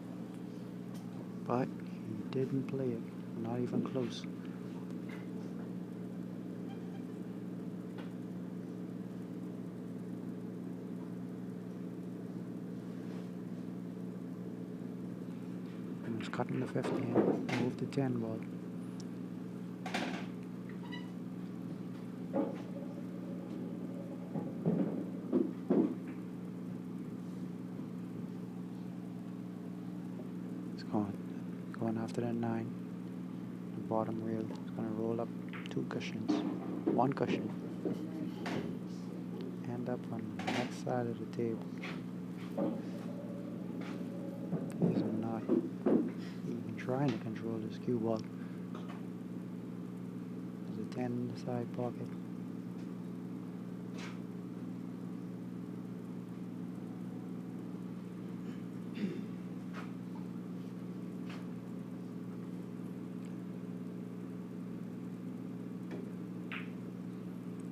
but he didn't play it, not even close. And he's cutting the 15, move the 10 ball. Going after the 9, the bottom rail. It's going to roll up 2 cushions, 1 cushion, end up on the next side of the table. He's not even trying to control this cue ball. There's a 10 in the side pocket.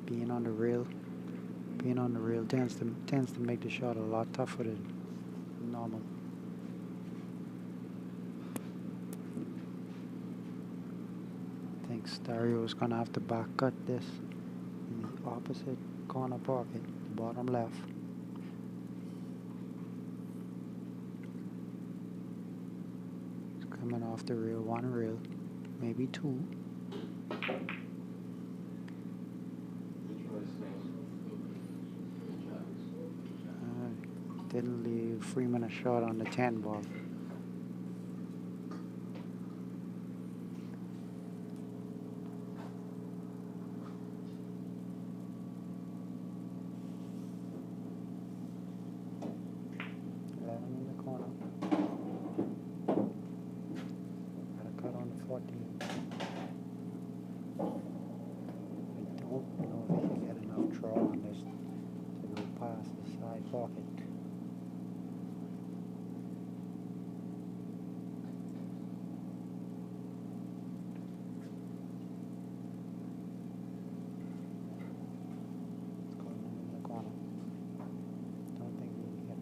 Being on the rail tends to make the shot a lot tougher than normal. I think Stereo is gonna have to back cut this in the opposite corner pocket, the bottom left. It's coming off the rail, 1 rail, maybe 2. Didn't leave Freeman a shot on the 10 ball. In the corner. Got a cut on the 14. I don't know if he can get enough draw on this to go past the side pocket.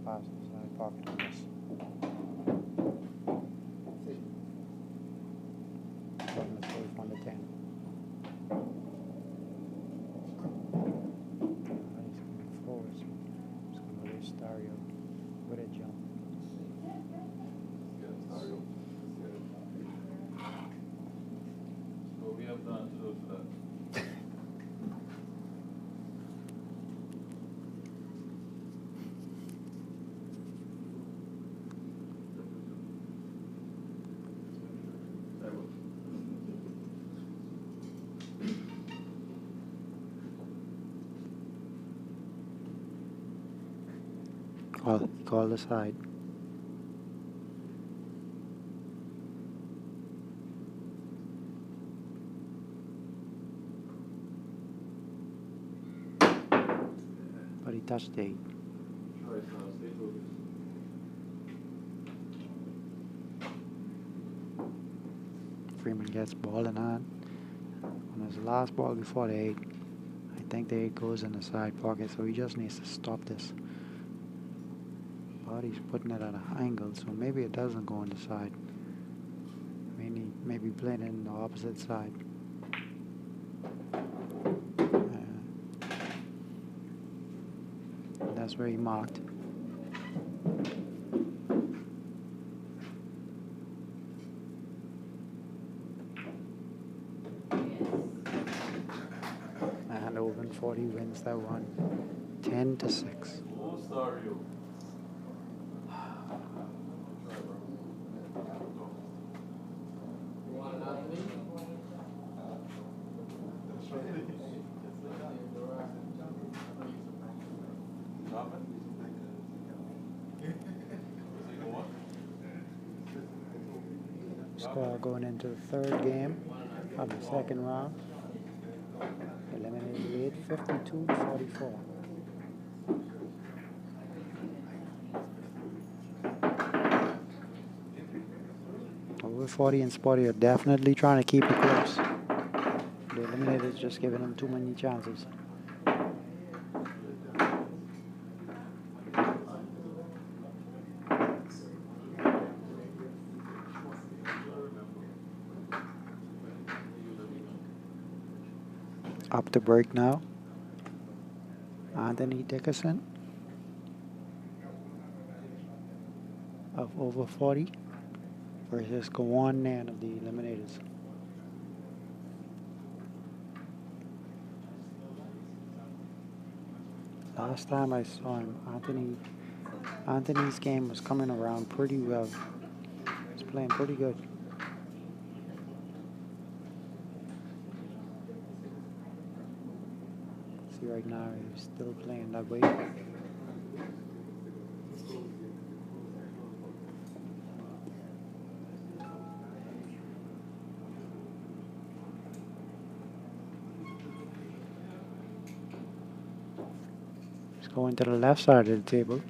Past the side pocket on this. Going to safe on the 10. He's coming forward, so he's going to leave Stereo with a jump. What we have done to do for that? Call the side. But he touched 8. Freeman gets ball in hand. On his last ball before the 8. I think the 8 goes in the side pocket, so he just needs to stop this. But he's putting it at an angle, so maybe it doesn't go on the side. Maybe playing it in the opposite side. That's where he marked. And Open 40 wins that one, 10-6. Oh, sorry. Score going into the 3rd game of the 2nd round. 48, 52, 44. Over 40 and Sporty are definitely trying to keep it close. The Eliminators just giving them too many chances. Up to break now. Anthony Dickerson of over 40 versus Gawan Nan of the Eliminators. Last time I saw him, Anthony's game was coming around pretty well. He's playing pretty good. See, right now he's still playing that way. He's going to the left side of the table.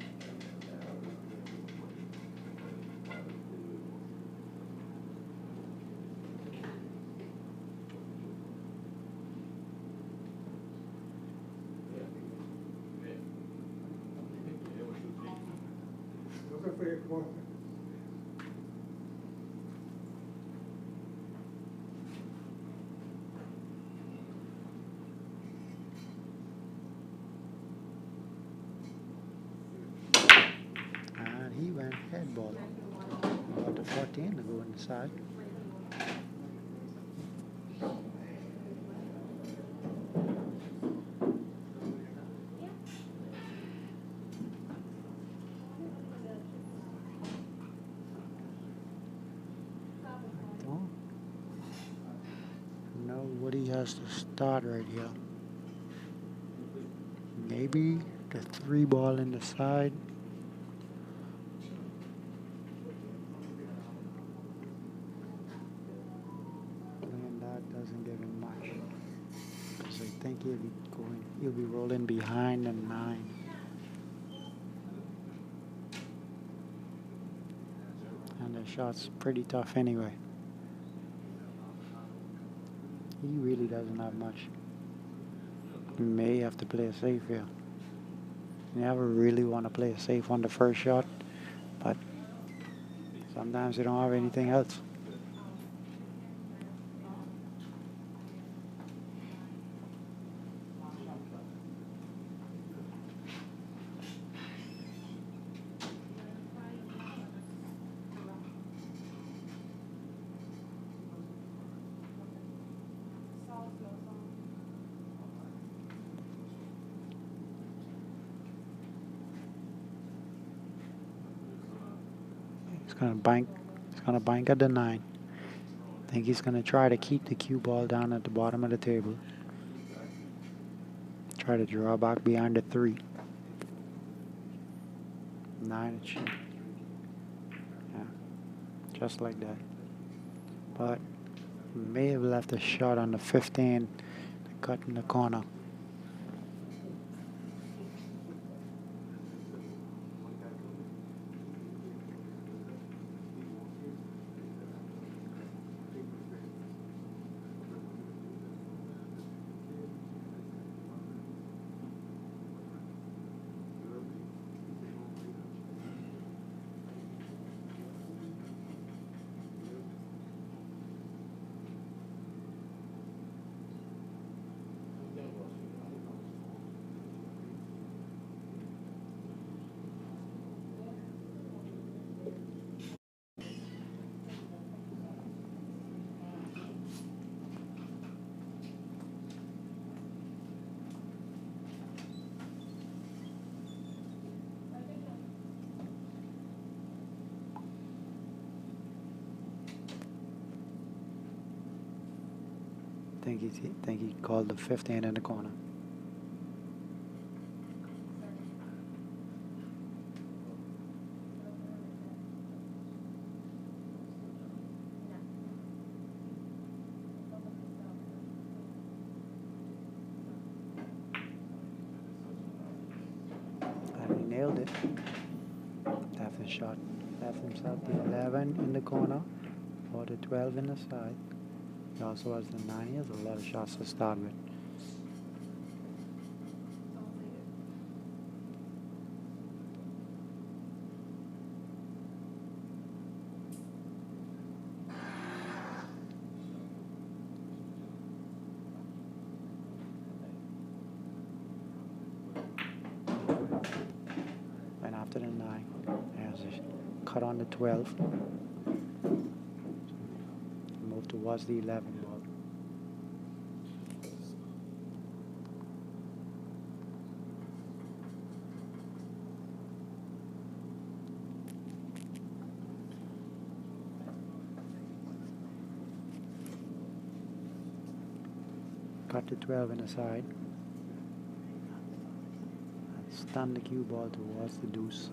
And he went head ball. About the 14 to go inside. Know what he has to start right here. Maybe the 3 ball in the side. And that doesn't give him much. Because I think he'll be rolling behind the 9. And the shot's pretty tough anyway. He really doesn't have much. You may have to play it safe here. You never really want to play it safe on the first shot, but sometimes you don't have anything else. He's gonna bank at the 9. I think he's gonna try to keep the cue ball down at the bottom of the table. Try to draw back behind the 3. 9 it should. Yeah, just like that. But may have left a shot on the 15 to cut in the corner. I think he called the 15 in the corner. it. Left his shot. Left himself the 11 in the corner or the 12 in the side. He also has the 9. He has a lot of shots to start with. And after the 9, there's a cut on the 12. Move towards the 11 ball. Cut the 12 in the side. And stun the cue ball towards the deuce.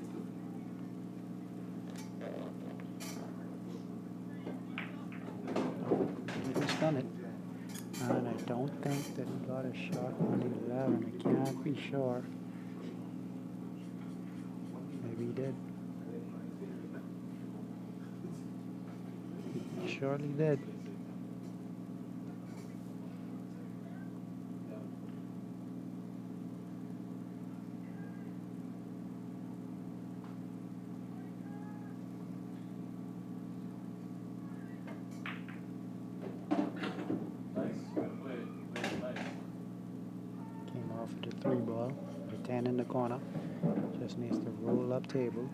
Done it, and I don't think that he got a shot on the 11. I can't be sure. Maybe he did. He surely did. The 3 ball, the 10 in the corner, just needs to roll up table.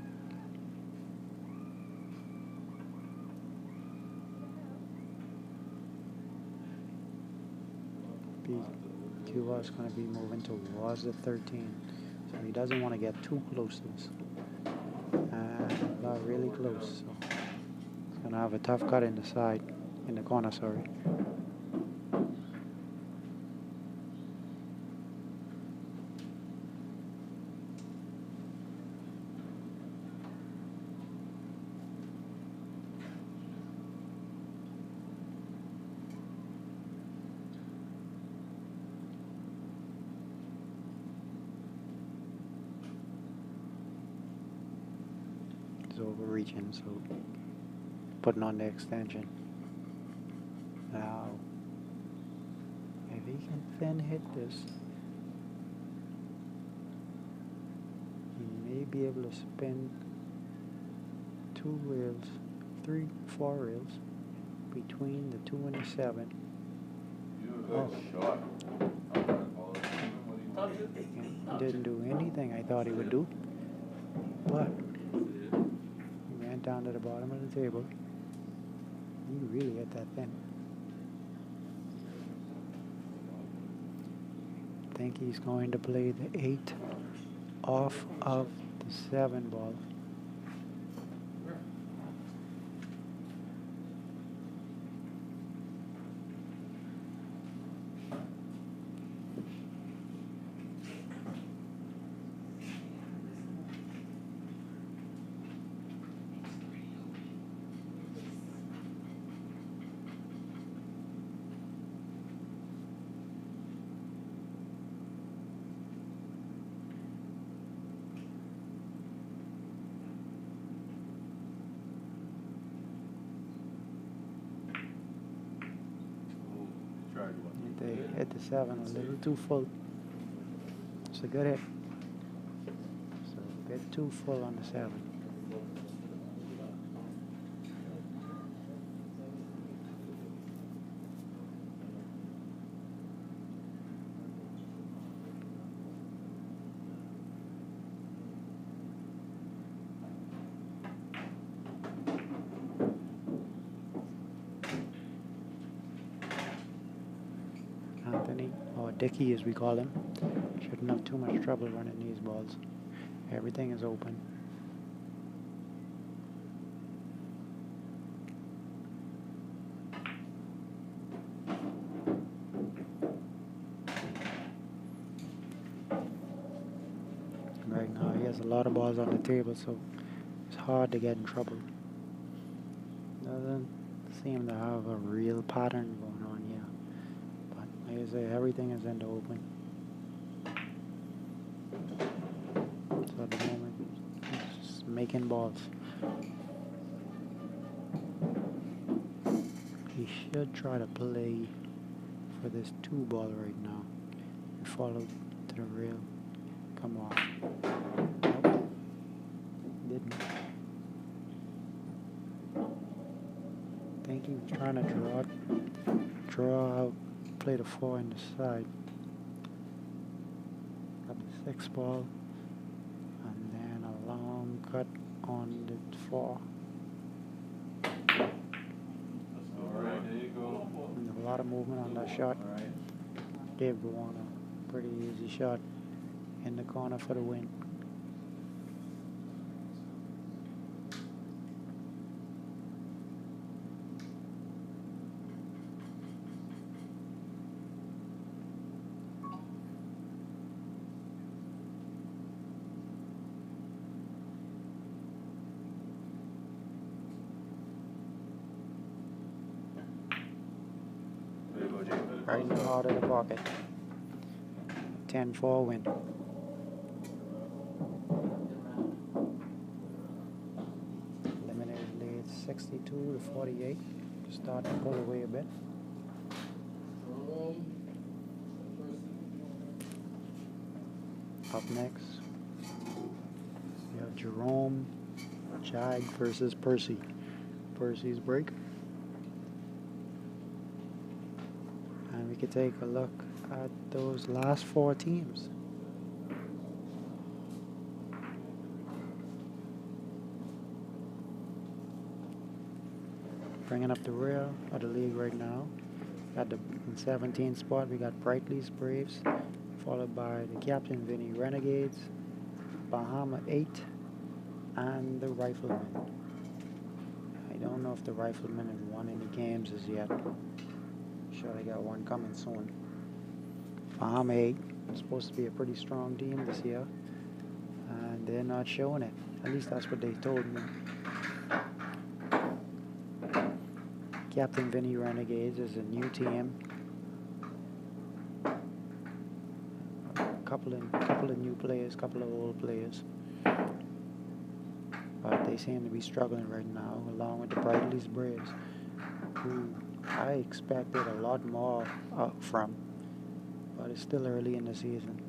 BQR is going to be moving towards the 13, so he doesn't want to get too close to this. Not really close, so he's going to have a tough cut in the side, in the corner, sorry. Overreaching, so putting on the extension. Now, if he can then hit this, he may be able to spin 2 rails, 3, 4 rails between the 2 and the 7. Oh. Didn't do anything I thought he would do, but down to the bottom of the table. He really hit that thin. I think he's going to play the 8 off of the 7 ball. They hit the 7 a little too full. It's a good hit. So a bit too full on the 7. Anthony, or Dickie as we call him, shouldn't have too much trouble running these balls. Everything is open. Right now he has a lot of balls on the table, so it's hard to get in trouble. Doesn't seem to have a real pattern going on here. But like I say, everything is in the open. So at the moment, making balls. He should try to play for this 2-ball right now. And follow to the rail. Come off. Nope. Didn't. I think he was trying to draw out, play the 4 in the side. Got the 6-ball. And then a long cut on the 4. Alright, there you go. And a lot of movement on that shot. Alright. Gave Gawana a pretty easy shot in the corner for the win. There you go, Jay. Right in the heart of the pocket. 10-4 win. Eliminators lead 62-48. Starting to pull away a bit. Up next, we have Jerome Jag versus Percy. Percy's break. And we could take a look at those last 4 teams. Bringing up the rear of the league right now. At the 17th spot, we got Brightly's Braves, followed by the Captain Vinny Renegades, Bahama 8, and the Riflemen. I don't know if the Riflemen have won any games as yet. Sure they got one coming soon. Bahama 8 is supposed to be a pretty strong team this year, and they're not showing it. At least that's what they told me. Captain Vinny Renegades is a new team. Couple of new players, couple of old players. But they seem to be struggling right now, along with the Brightly's Braves, who I expected a lot more from, but it's still early in the season.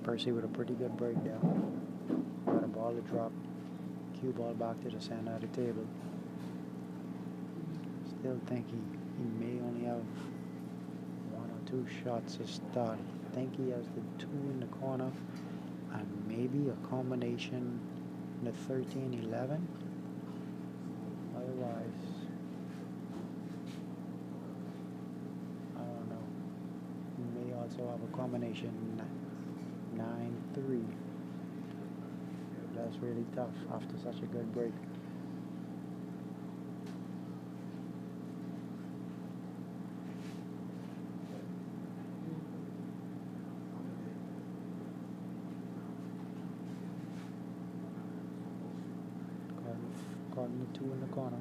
Percy with a pretty good breakdown. Got a ball to drop. Cue ball back to the center of the table. Still think he may only have 1 or 2 shots to start. I think he has the 2 in the corner and maybe a combination in the 13-11. Otherwise, I don't know. He may also have a combination 9-3. That's really tough after such a good break. Caught the 2 in the corner.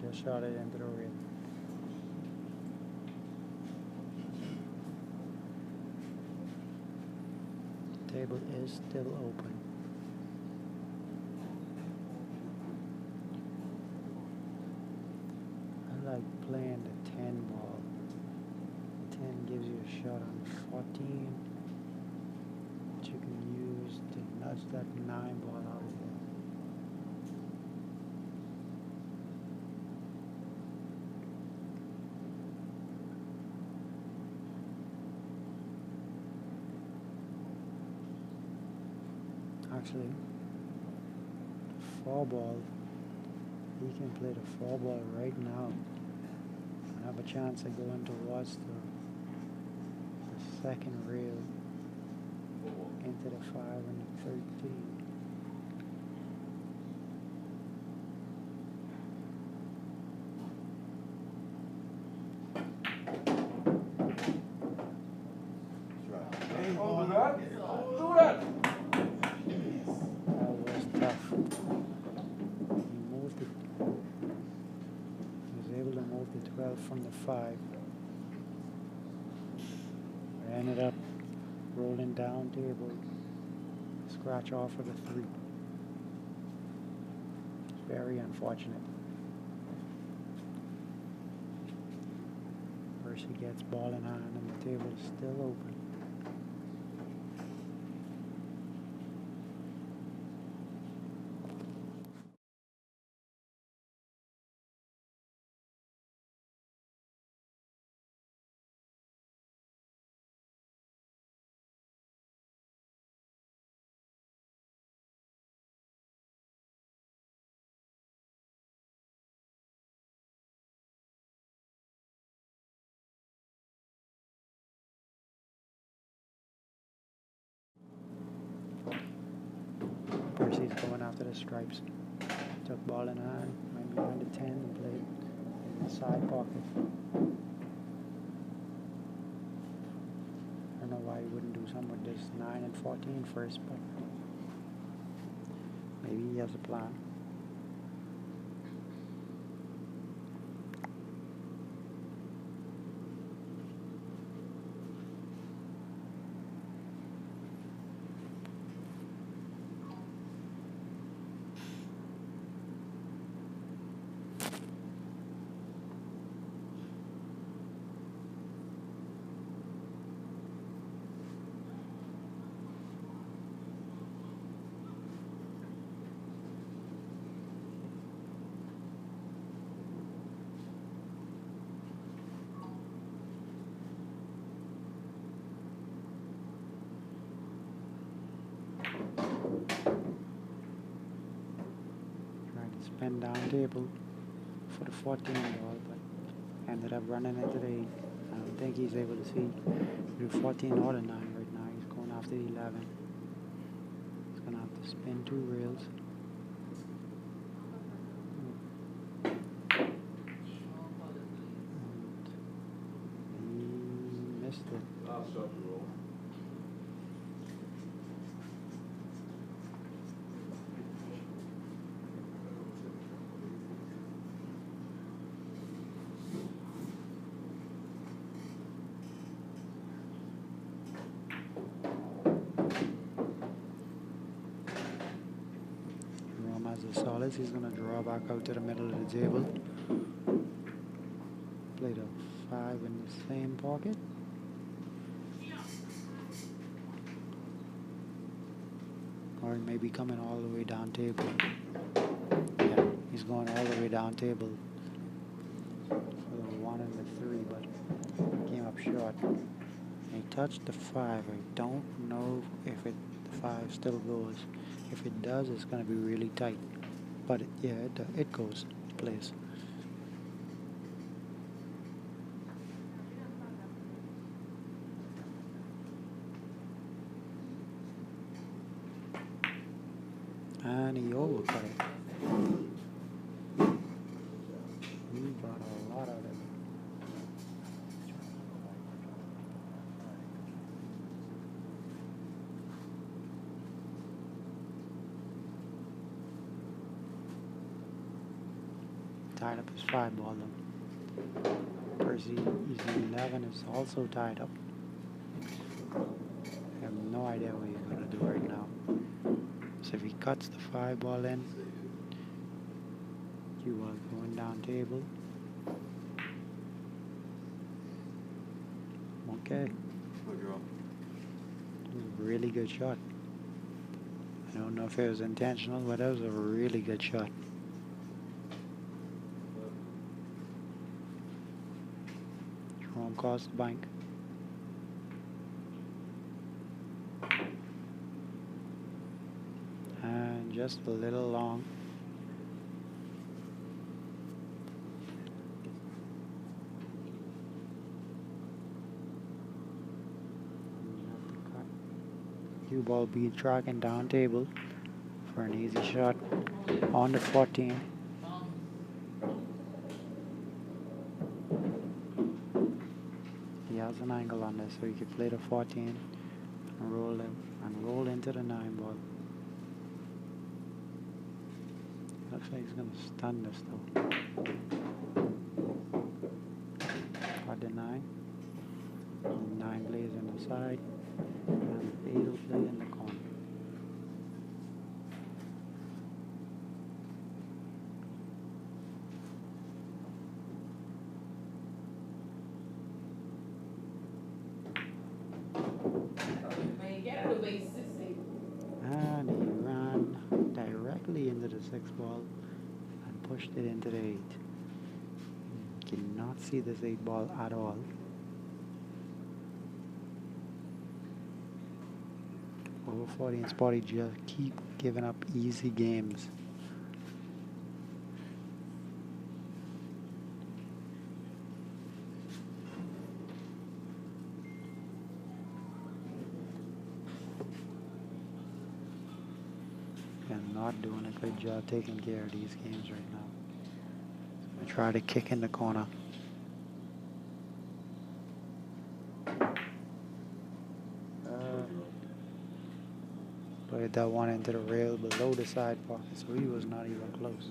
Just shot it into the rim. Table is still open. I like playing the 10 ball. The 10 gives you a shot on 14, but you can use the touch that 9 ball out of there. Actually, 4 ball, he can play the 4 ball right now and have a chance of going towards the second rail into the 5 and the 13. From the 5. I ended up rolling down table, scratch off of the 3. It's very unfortunate. First he gets ball in hand and the table is still open. Percy's going after the stripes. Took ball in hand, went behind the 10 and played in the side pocket. I don't know why he wouldn't do something with this 9 and 14 first, but maybe he has a plan. Spin down table for the 14 ball, but ended up running into the 8. I don't think he's able to see the 14 or the 9 right now. He's going after the 11. He's going to have to spin 2 rails. And he missed it. Solids, he's going to draw back out to the middle of the table. Play the 5 in the same pocket. Or he may be coming all the way down table. Yeah, he's going all the way down table for the 1 and the 3, but came up short. He touched the 5. I don't know if the 5 still goes. If it does, it's going to be really tight. But yeah, it goes. It plays. And he overcut it. He brought a lot out of it. Tied up his 5 ball though. Percy, he's 11, is also tied up. I have no idea what he's going to do right now. So if he cuts the 5 ball in, you are going down table. Okay. Really good shot. I don't know if it was intentional, but that was a really good shot. Jerome calls the bank. And just a little long. Cue ball be tracking down table for an easy shot on the 14. He has an angle on this, so he could play the 14 and roll into the 9 ball. Looks like he's gonna stun this though. Got the 9. The 9 plays on the side. And the 8 will play in the corner. And he ran directly into the 6 ball and pushed it into the 8. You cannot see this 8 ball at all. Over 40 and Sporty just keep giving up easy games. And not doing a good job taking care of these games right now. So I try to kick in the corner. Played that one into the rail below the side pocket, so he was not even close.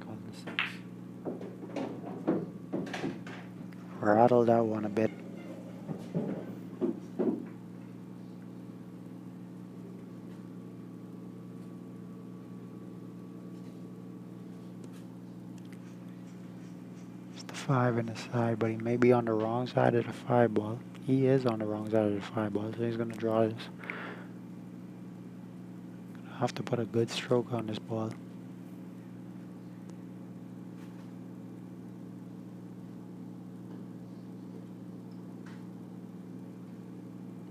Called the 6. Rattled that one a bit. It's the 5 in the side, but he may be on the wrong side of the 5 ball. He is on the wrong side of the 5 ball, so he's going to draw this. Gonna have to put a good stroke on this ball.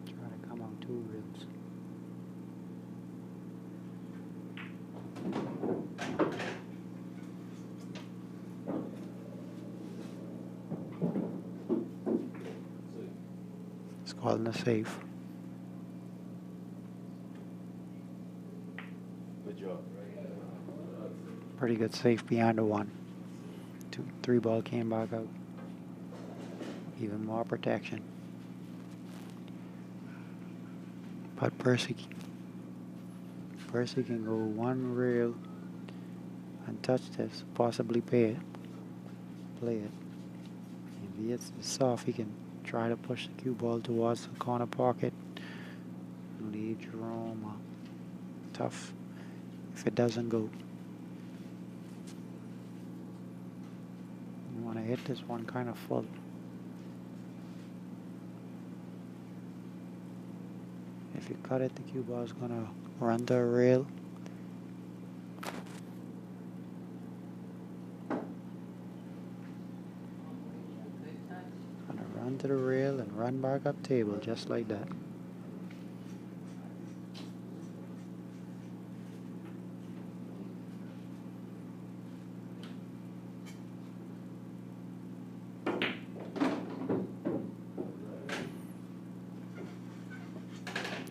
Try to come on 2 reels. It's called the safe. Good job. Pretty good safe behind the 1. 2, 3 ball came back out. Even more protection. But Percy can go 1 reel and touch this, possibly play it. If he hits this off, he can try to push the cue ball towards the corner pocket. Leave Jerome tough if it doesn't go. You want to hit this one kind of full. If you cut it, the cue ball is going to run to a rail. Gonna run to the rail and run back up table just like that.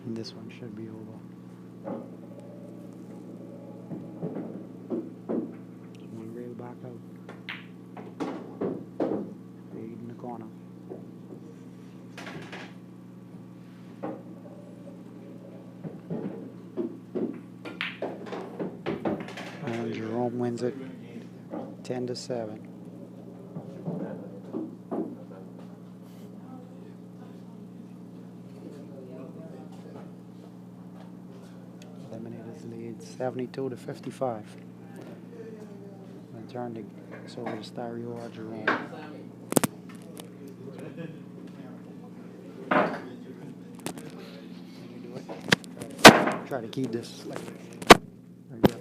And this one should be over. One rail back out. Fade in the corner. And Jerome wins it 10-7. Eliminators lead 72-55. Let's turn the so the stereo odds around. Try to keep this like there you go.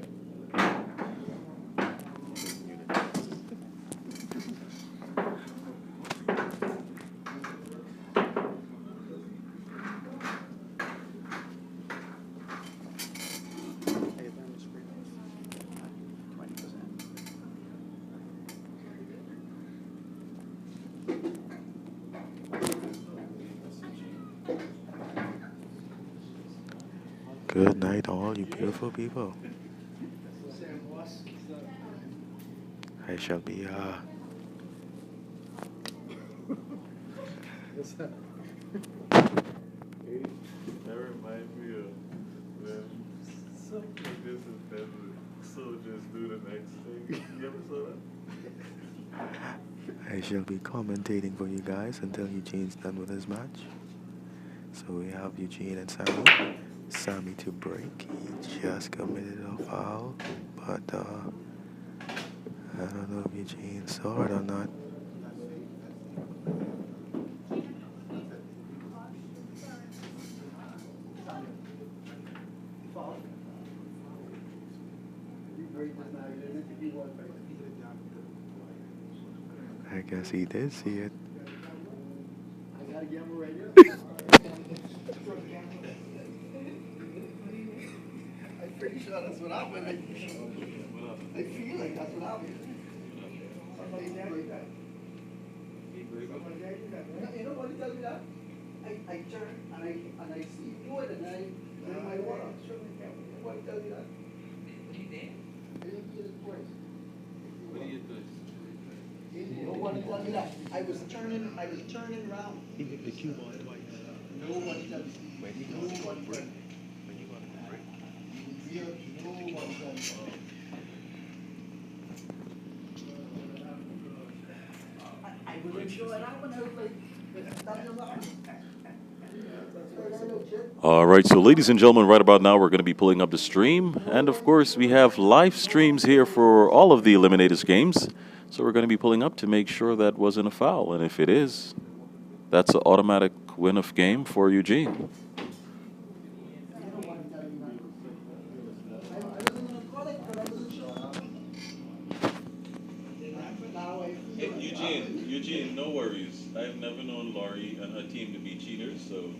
Good night, all you beautiful people. I shall be That reminds me of when something like this is better. Soldiers do the next thing. You ever saw that? I shall be commentating for you guys until Eugene's done with his match. So we have Eugene and Sammy. Sammy to break. He just committed a foul, but I don't know if Eugene saw it or not. I guess he did see it. I gotta get him right here. I'm pretty sure that's what happened. I feel like that's what happened. You know what he tells me that? I turn and I see wood and I water. What he tells me that? What do you think? What do you do? No one tells me that. I was turning round. He hit the cue ball twice. No one tells me. When you go to break. When you go to break. No one tells me. I was enjoying that one. I was like, that's All right, so ladies and gentlemen, right about now we're going to be pulling up the stream. And of course, we have live streams here for all of the Eliminators games. So we're going to be pulling up to make sure that wasn't a foul. And if it is, that's an automatic win of game for Eugene. Eugene, no worries. I've never known Laurie and her team to be cheaters, so.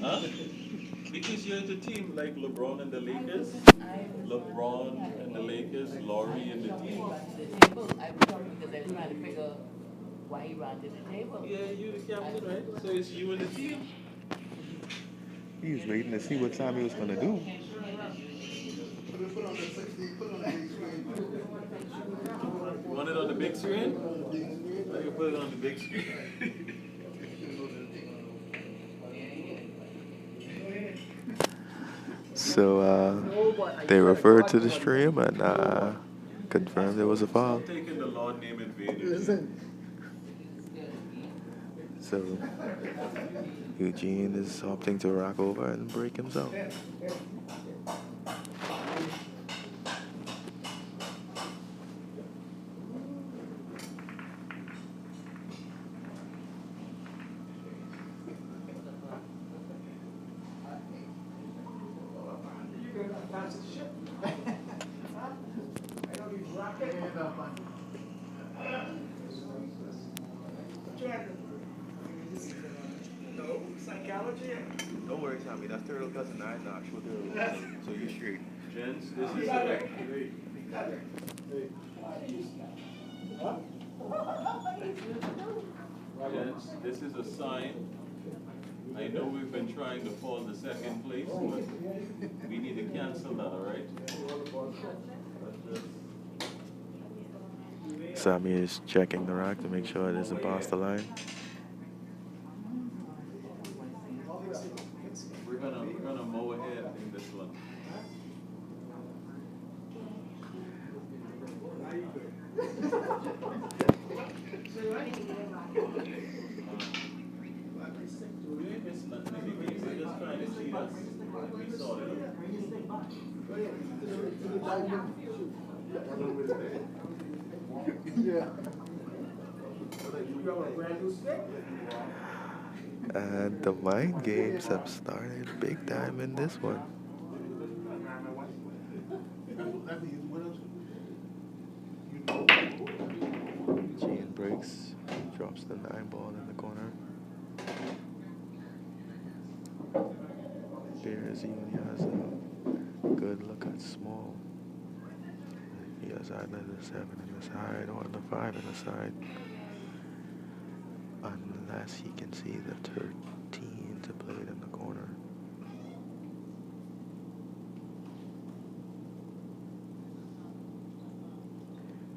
Huh? Because you're the team like LeBron and the Lakers. LeBron and the Lakers, Laurie and the team. I was talking because I was trying to figure why he ran to the table. Yeah, you're the captain, right? So it's you and the team. He was waiting to see what Sammy was going to do. You want it on the big screen? I can put it on the big screen. So they referred to the stream and confirmed there was a foul. I'm taking the Lord name in vain. So Eugene is opting to rock over and break himself. Don't worry, Sammy. That's turtle cousin. I'm not sure turtle. So you're straight. Gents, this is Gents, this is a sign. I know we've been trying to fall to second place, but we need to cancel that, all right? Sammy is checking the rack to make sure it isn't past the line. We're gonna mow ahead in this one. It's not really big, we're just trying to see us. We saw it. Yeah. And the mind games have started big time in this one. Gene breaks, drops the 9 ball in the corner. Bears, he only has a good look at small. He has either the 7 in the side or the 5 in the side. Unless he can see the 13 to play it in the corner.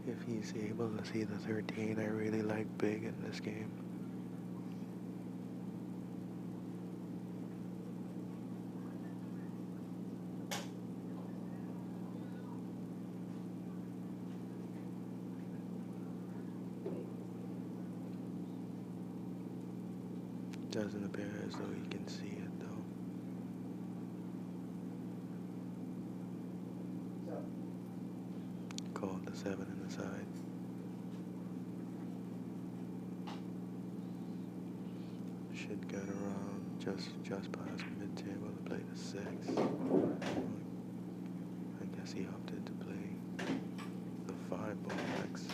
If he's able to see the 13, I really like big in this game. Doesn't appear as though he can see it though. Called the 7 in the side. Should get around just past mid-table to play the 6. I guess he opted to play the 5 ball next.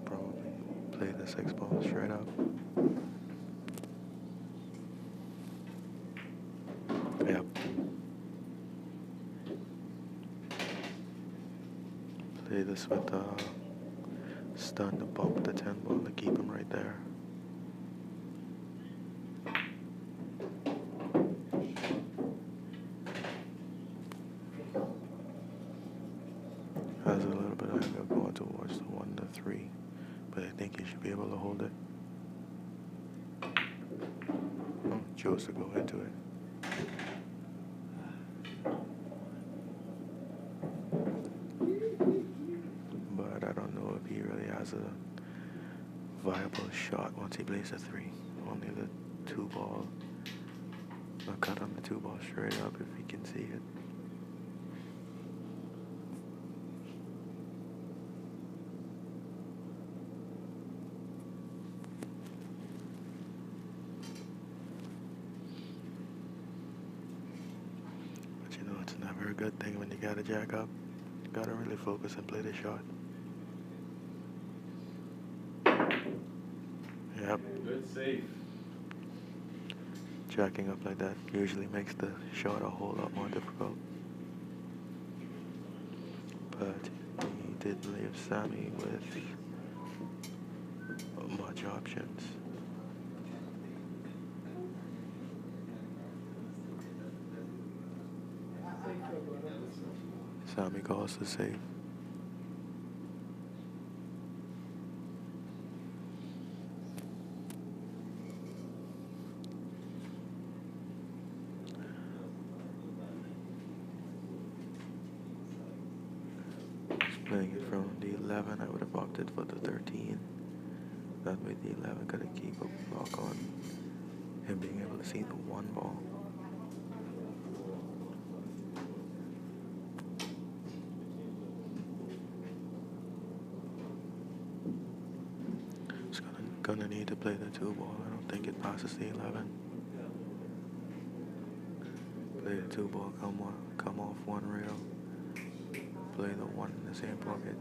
Probably play the 6 ball straight up. Yep. Play this with stun to bump the 10 ball to keep him right there. Has a little bit of angle going towards the 1 to 3, but I think he should be able to hold it. Oh, chose to go into it. But I don't know if he really has a viable shot once he plays a 3. Only the 2 ball. I'll cut on the 2 ball straight up if he can see it. But you know, it's never a good thing when you got a jack up. You gotta really focus and play the shot. Yep. Good save. Jacking up like that usually makes the shot a whole lot more difficult. But he did leave Sammy with much options. Sammy calls the save. Playing it from the 11, I would have opted for the 13. That way the 11 could keep a block on him being able to see the 1 ball. It's gonna need to play the 2 ball. I don't think it passes the 11. Play the 2 ball, come off 1 rail. Play the 1 in the same pocket.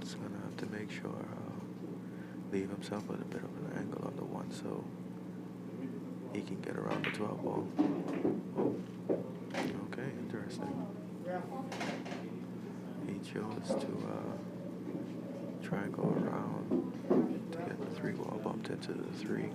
Just gonna have to make sure leave himself with a bit of an angle on the 1 so he can get around the 12 ball. Oh. Okay, interesting. He chose to try and go around to get the 3 ball bumped into the 3.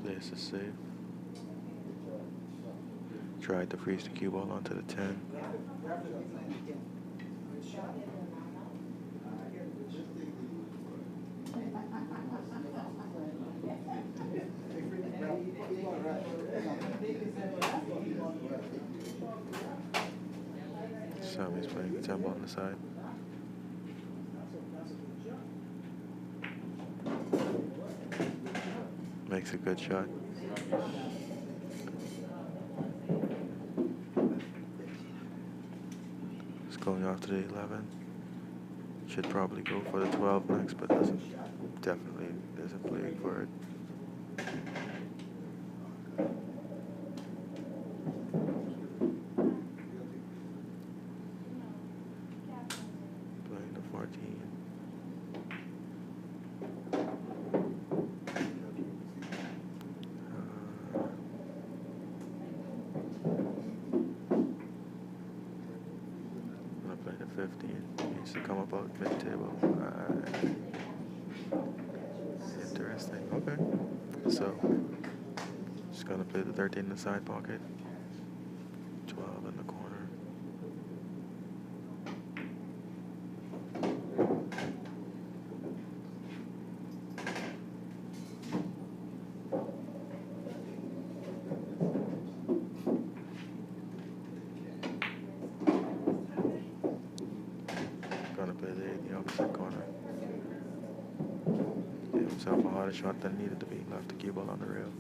Place is safe. Tried to freeze the cue ball onto the 10. Sammy's playing the 10 ball on the side. Makes a good shot. It's going off to the 11. Should probably go for the 12 next, but definitely isn't playing for it. Playing the 14. Gonna play the 15. Needs to come about mid-table. Interesting. Okay. So, just gonna play the 13 in the side pocket. 12 in the corner. Gonna play the 8 in the opposite corner. Gave himself a harder shot than needed to be. Left the cue ball on the rail.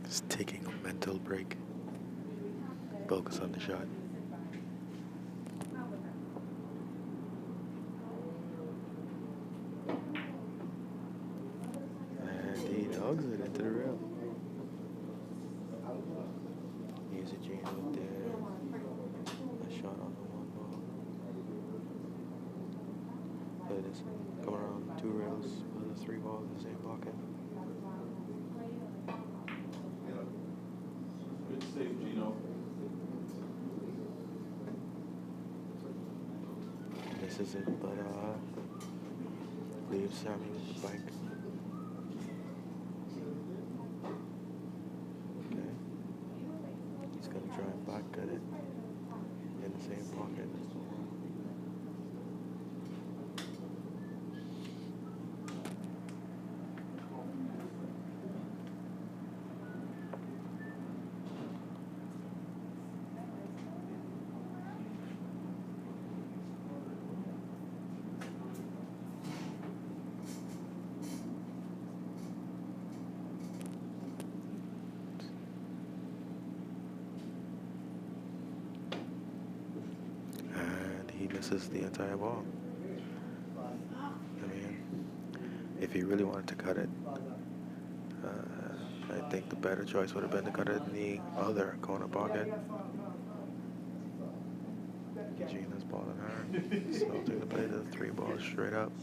Just taking a mental break. Focus on the shot. And he dogs it into the rail. Here's a Gene right there. A shot on the 1 ball. Play this one. Come around 2 rails with the 3 balls in the same pocket. Good save, Gino. This is it, but leave Sammy with the bike. Okay. He's gonna try and back cut it in the same pocket. He misses the entire ball. I mean, if he really wanted to cut it, I think the better choice would have been to cut it in the other corner pocket. Gina's ball in her. So I'm going to play the 3 balls straight up.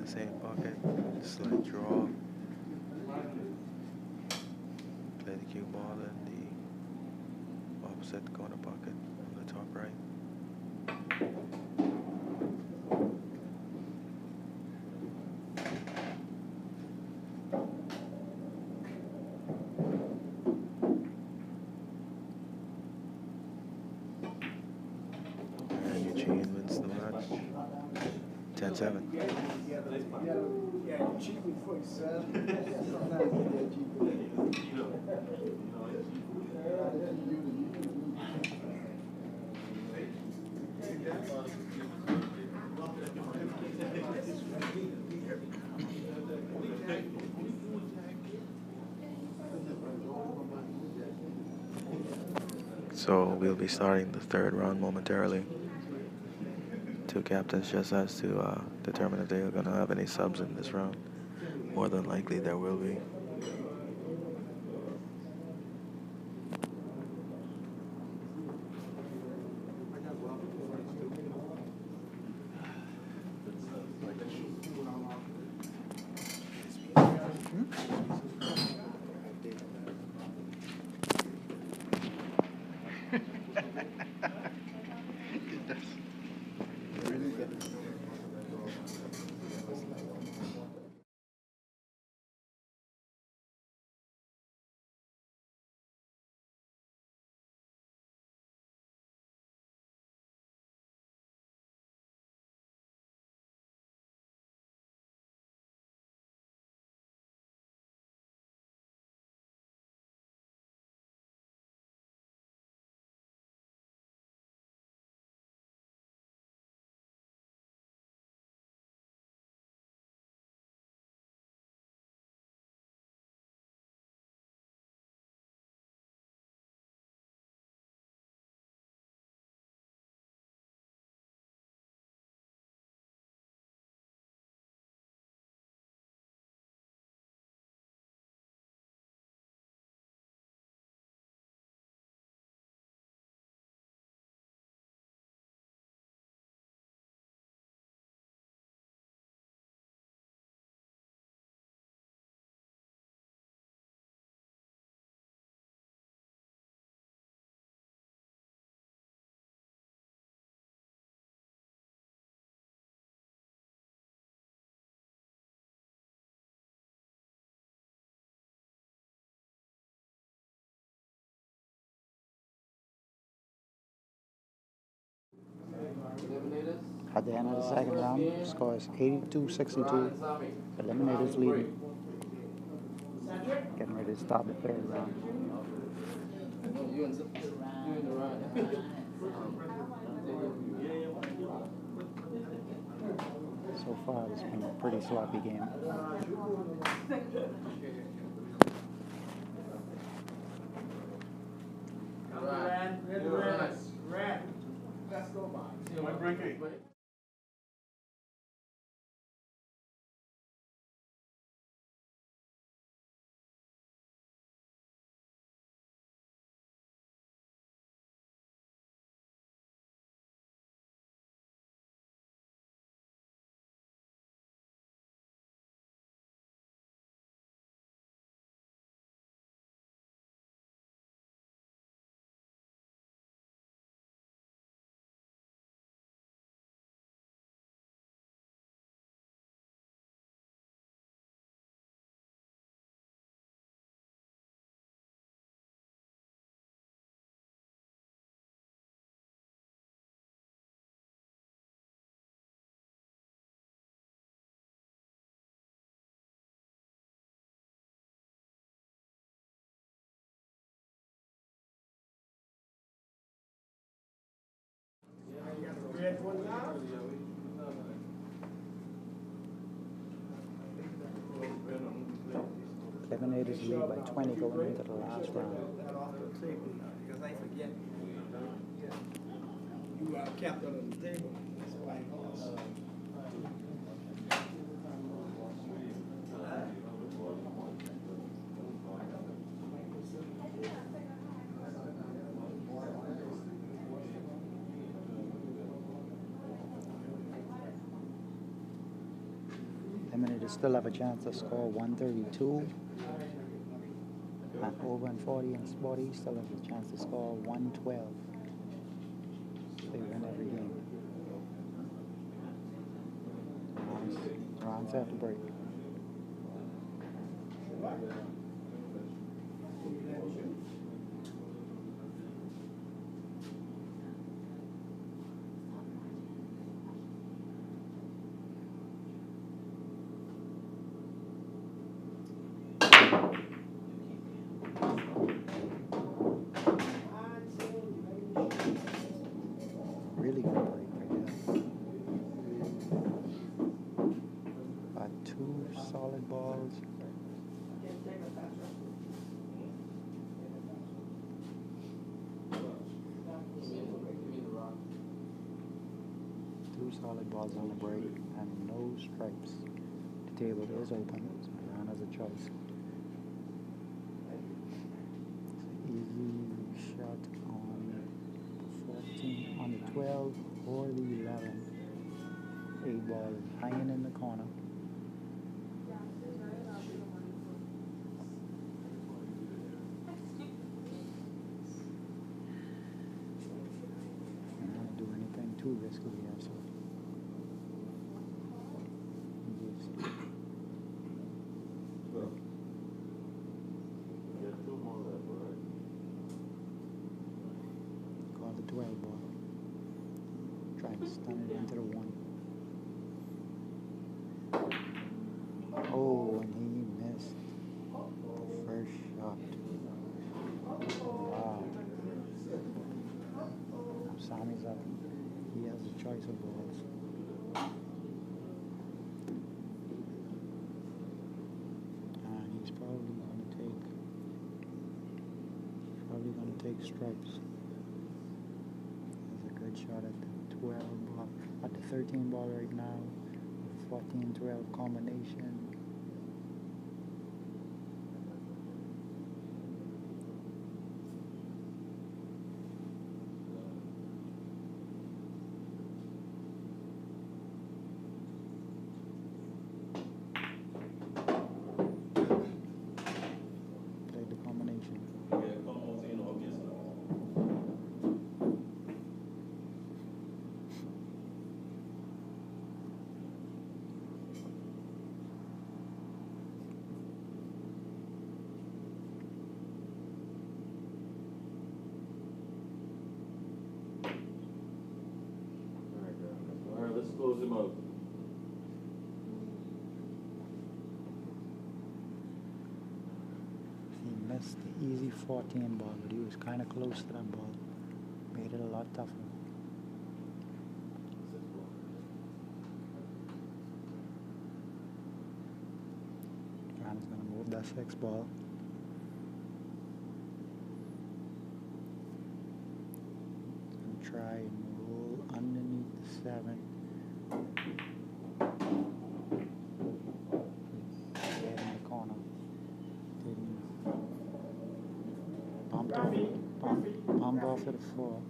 Same pocket, slight draw, play the cue ball in the opposite corner pocket on the top right. And Eugene wins the match, 10-7. Yeah, cheating for yourself. So we'll be starting the third round momentarily. Two captains just has to determine if they are going to have any subs in this round. More than likely there will be. Eliminators. At the end of the second round, score is 82-62. Eliminators leading. Getting ready to start the third round. You in the round. So far, it's been a pretty sloppy game. Let's go by. Eliminators lead by 20 going into the last round. Because I forget. You are captain of the table. That's why. Eliminators still have a chance to score 132. And over and 40 and Sporty still has a chance to score 112. They win every game. Rounds have to break. Really good break right balls. Two solid balls on the break and no stripes. The table is open, so Ron has a choice. Easy shot on the 14, on the 12 or the 11. 8 ball is hanging in the corner. I'm not do anything too risky here, so just call the 12 ball. Try to stun it into the 1. Oh, and he missed the first shot. Wow. Now Sammy's up. He has a choice of balls. And he's probably going to take stripes. That's a good shot at the 12 ball, at the 13 ball right now. 14-12 combination. Played the combination. All right, let's close him out. He missed the easy 14 ball, but he was kind of close to that ball. Made it a lot tougher. John's going to move that 6 ball. Going to try and roll underneath the 7. Dead in the corner. Didn't bumped off at the 4.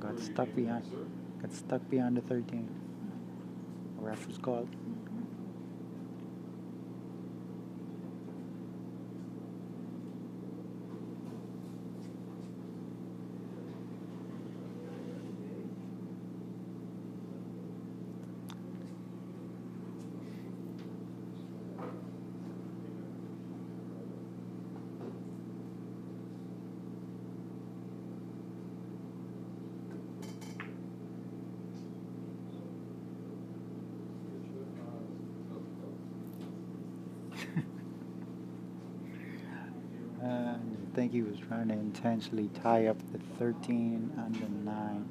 Got stuck behind the 13. A ref was called. I think he was trying to intentionally tie up the 13 and the 9.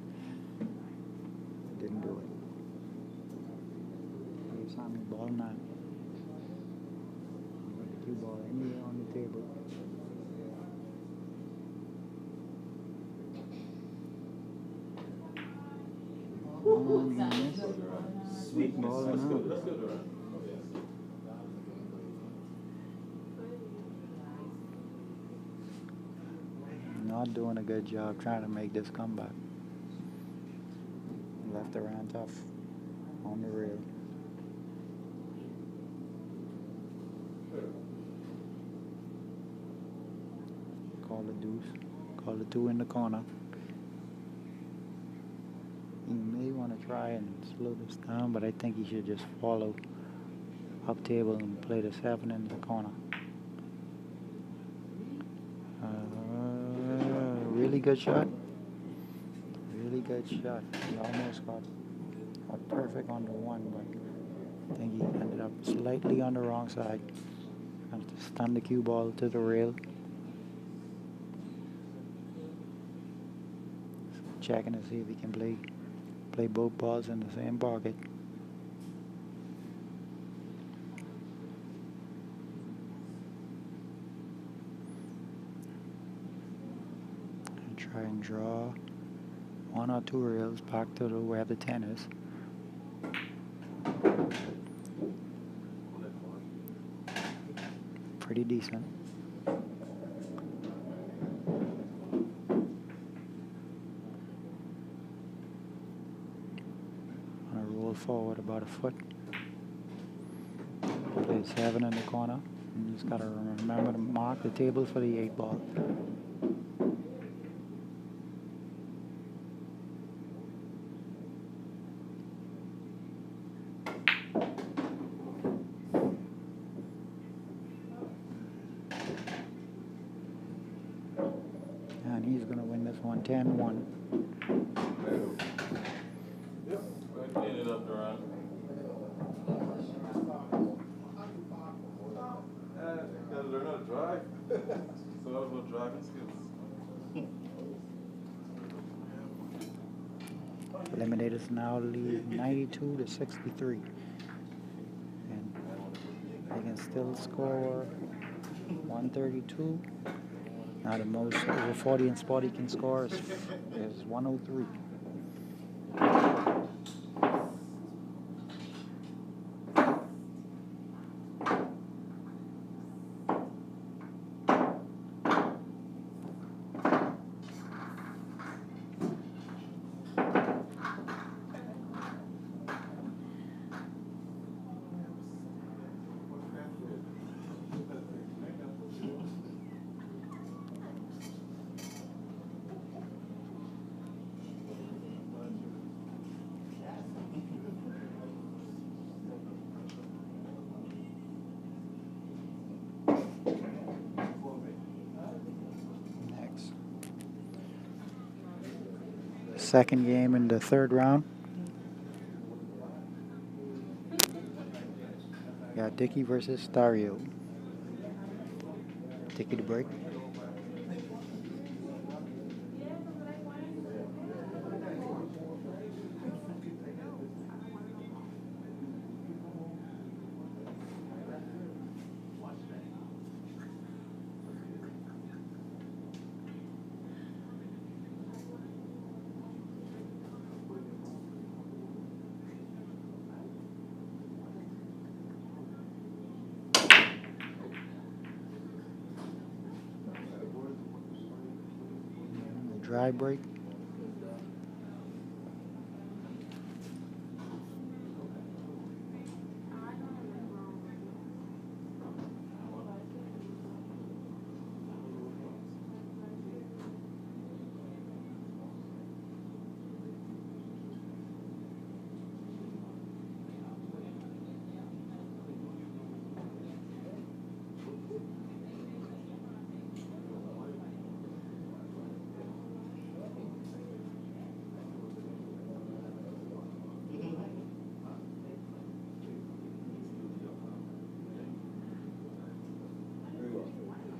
Didn't do it. Gave Sammy ball 9. Got the 2 ball anywhere on the table. Sweet ball and out. Not doing a good job trying to make this comeback. Left around tough on the rail. Call the deuce. Call the 2 in the corner. You may want to try and slow this down, but I think he should just follow up table and play the 7 in the corner. Really good shot. Really good shot. He almost got perfect on the 1, but I think he ended up slightly on the wrong side. Trying to stun the cue ball to the rail. Checking to see if he can play play both balls in the same pocket. And try and draw 1 or 2 rails back to where the 10 is. Pretty decent. Gonna roll forward about a foot. Play 7 in the corner. And you just gotta remember to mark the table for the 8 ball. And he's gonna win this one 10-1. Clean it up, Duran. Gotta learn how to drive. So all about driving skills. Eliminators now lead 92-63. And they can still score 132. Now the most over 40 and Sporty can score is 103. Second game in the 3rd round. Got Dickey versus Stario. Dickey to break. Dry break.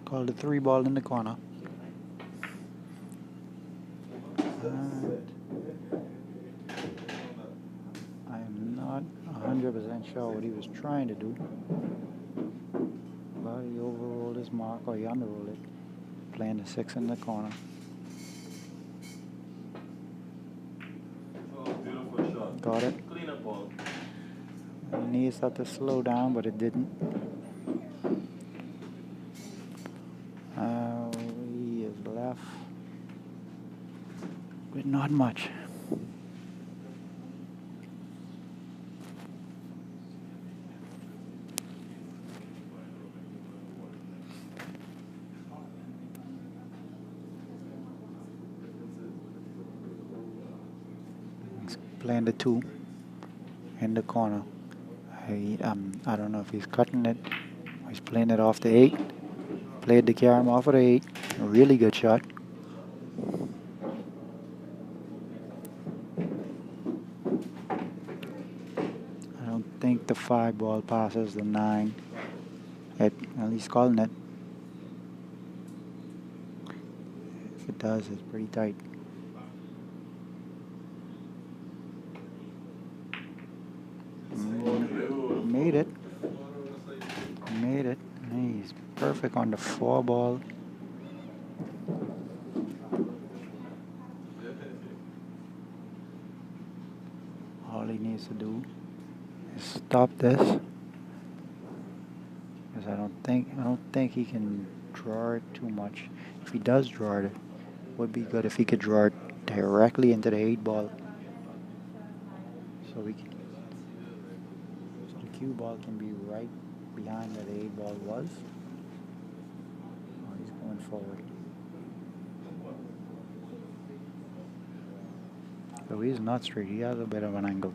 Called the 3 ball in the corner. And I am not 100% sure what he was trying to do. But he overruled his mark, or he underruled it. Playing the 6 in the corner. Oh, beautiful shot. Got it. Clean up ball. And he had to slow down, but it didn't. He is left with not much. He's playing the 2 in the corner. I don't know if he's cutting it or he's playing it off the 8. Played the carom off of the 8. A really good shot. I don't think the 5 ball passes the 9. At least calling it. If it does, it's pretty tight. traffic on the 4 ball. All he needs to do is stop this, because I don't think he can draw it too much. If he does draw it, it would be good if he could draw it directly into the 8 ball, so the cue ball can be right behind where the 8 ball was. Oh, he's going forward. So he's not straight. He has a bit of an angle.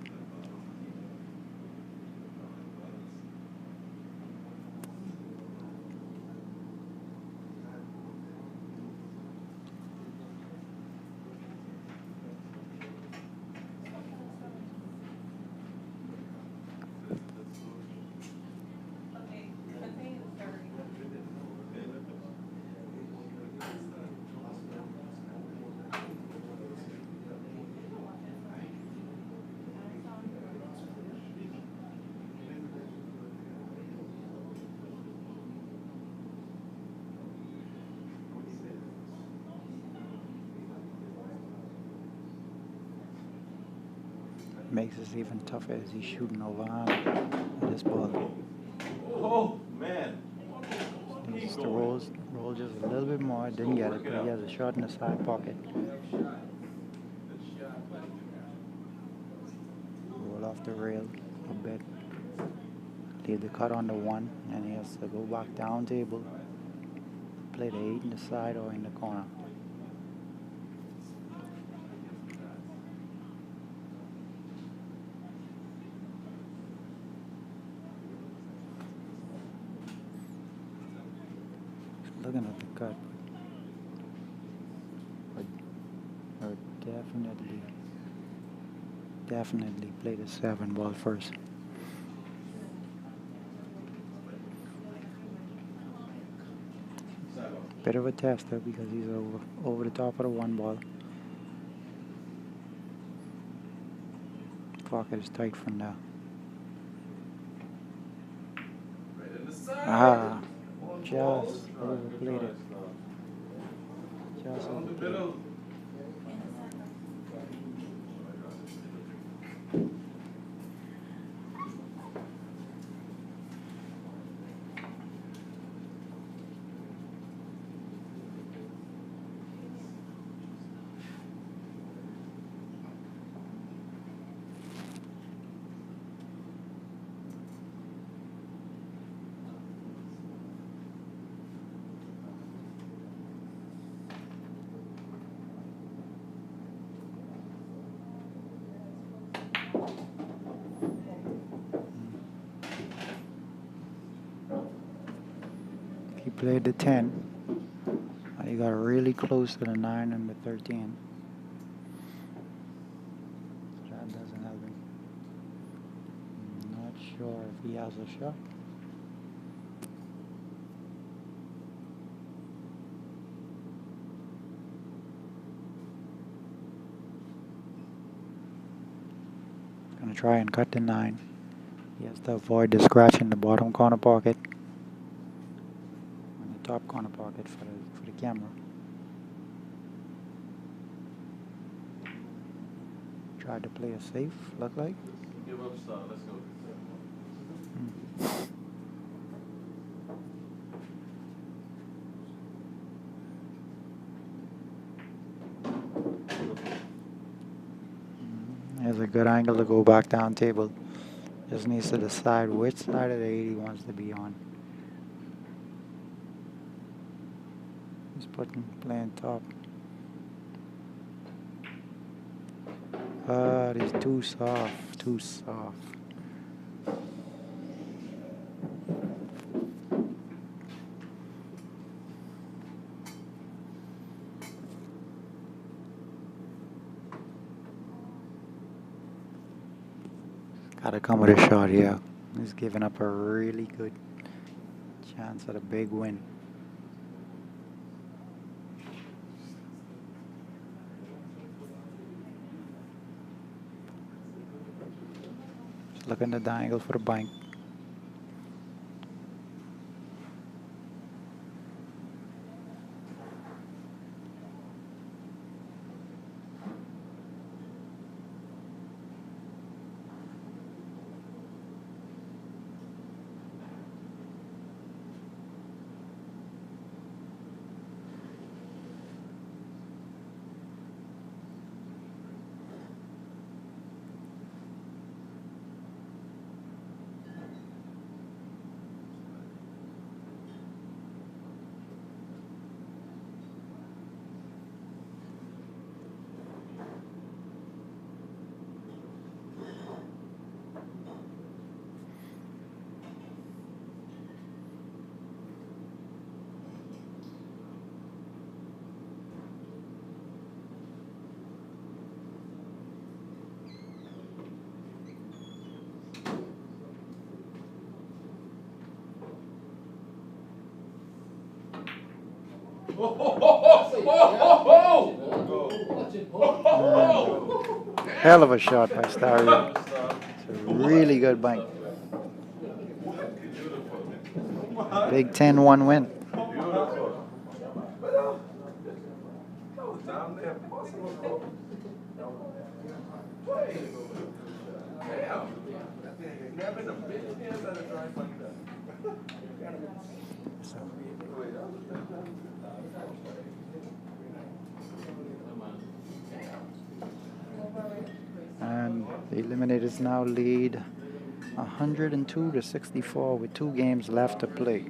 Makes this even tougher as he's shooting over on this ball. Oh, man. Needs to roll just a little bit more. Didn't get it, but he has a shot in the side pocket. Roll off the rail a bit. Leave the cut on the 1, and he has to go back down table. Play the 8 in the side or in the corner. Looking at the cut, I would definitely play the 7 ball first. Bit of a tester because he's over the top of the 1 ball. Pocket is tight from now. Ah. Just overplayed it. Just overplayed it. He played the 10. He got really close to the 9 and the 13. So that doesn't help him. Not sure if he has a shot. Gonna try and cut the 9. He has to avoid the scratch in the bottom corner pocket. And the top corner pocket for the camera. Tried to play it safe, look like. Give up, star. Let's go. There's a good angle to go back down table. Just needs to decide which side of the 8 he wants to be on. He's playing top. But it's too soft, too soft. Gotta come with a shot here. He's giving up a really good chance at a big win. Just looking at the angle for the bank. Hell of a shot by Starry. It's a really good bite. Big 10-1 win. And the Eliminators now lead 102-64 with 2 games left to play.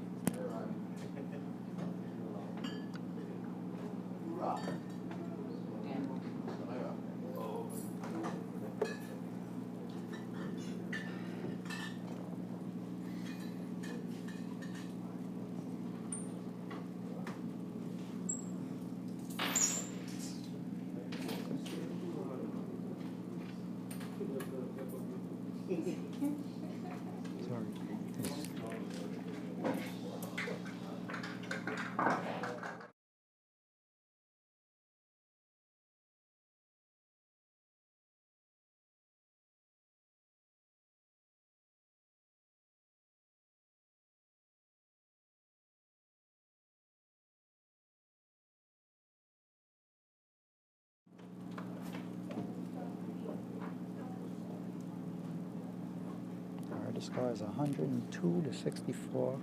The score is 102-64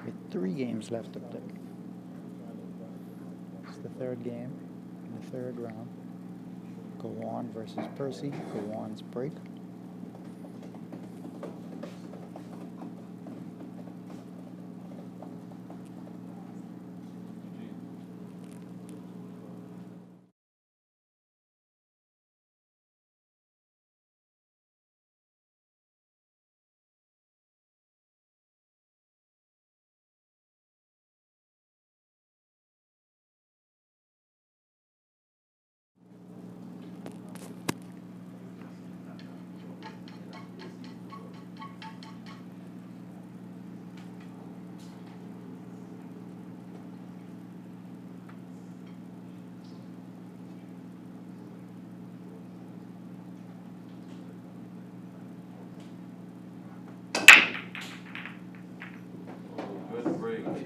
with 3 games left to play. It's the 3rd game in the 3rd round. Go on versus Percy. Go on's break.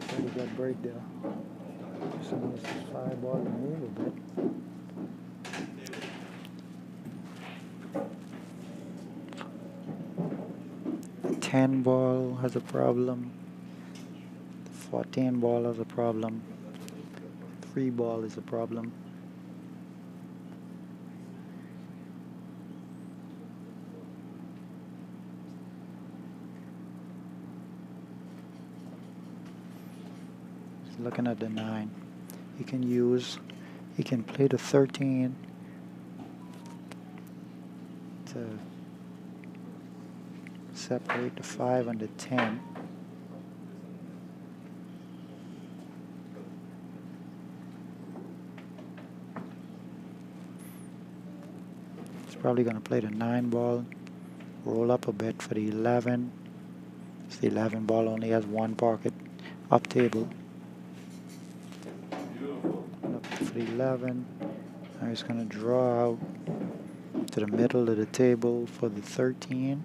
Pretty good break there. Some of this 5 ball to move a bit. 10 ball has a problem. 14 ball has a problem. 3 ball is a problem. Looking at the 9, he can play the 13 to separate the 5 and the 10. He's probably going to play the 9 ball, roll up a bit for the 11. So the 11 ball only has 1 pocket up table. For the 11, I'm just going to draw out to the middle of the table for the 13.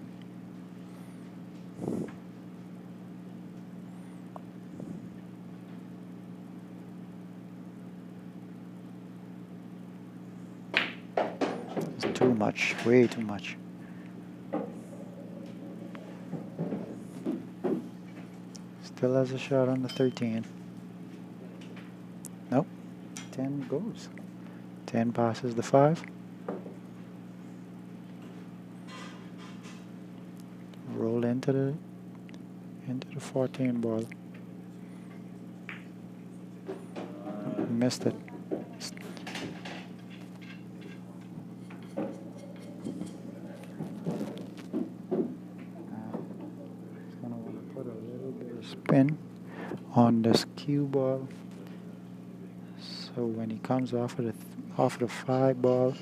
It's too much, way too much. Still has a shot on the 13. Nope. 10 goes. 10 passes the 5. Roll into the 14 ball. Missed it. Just gonna want to put a little bit of spin on this cue ball. So when he comes off of the 5 ball,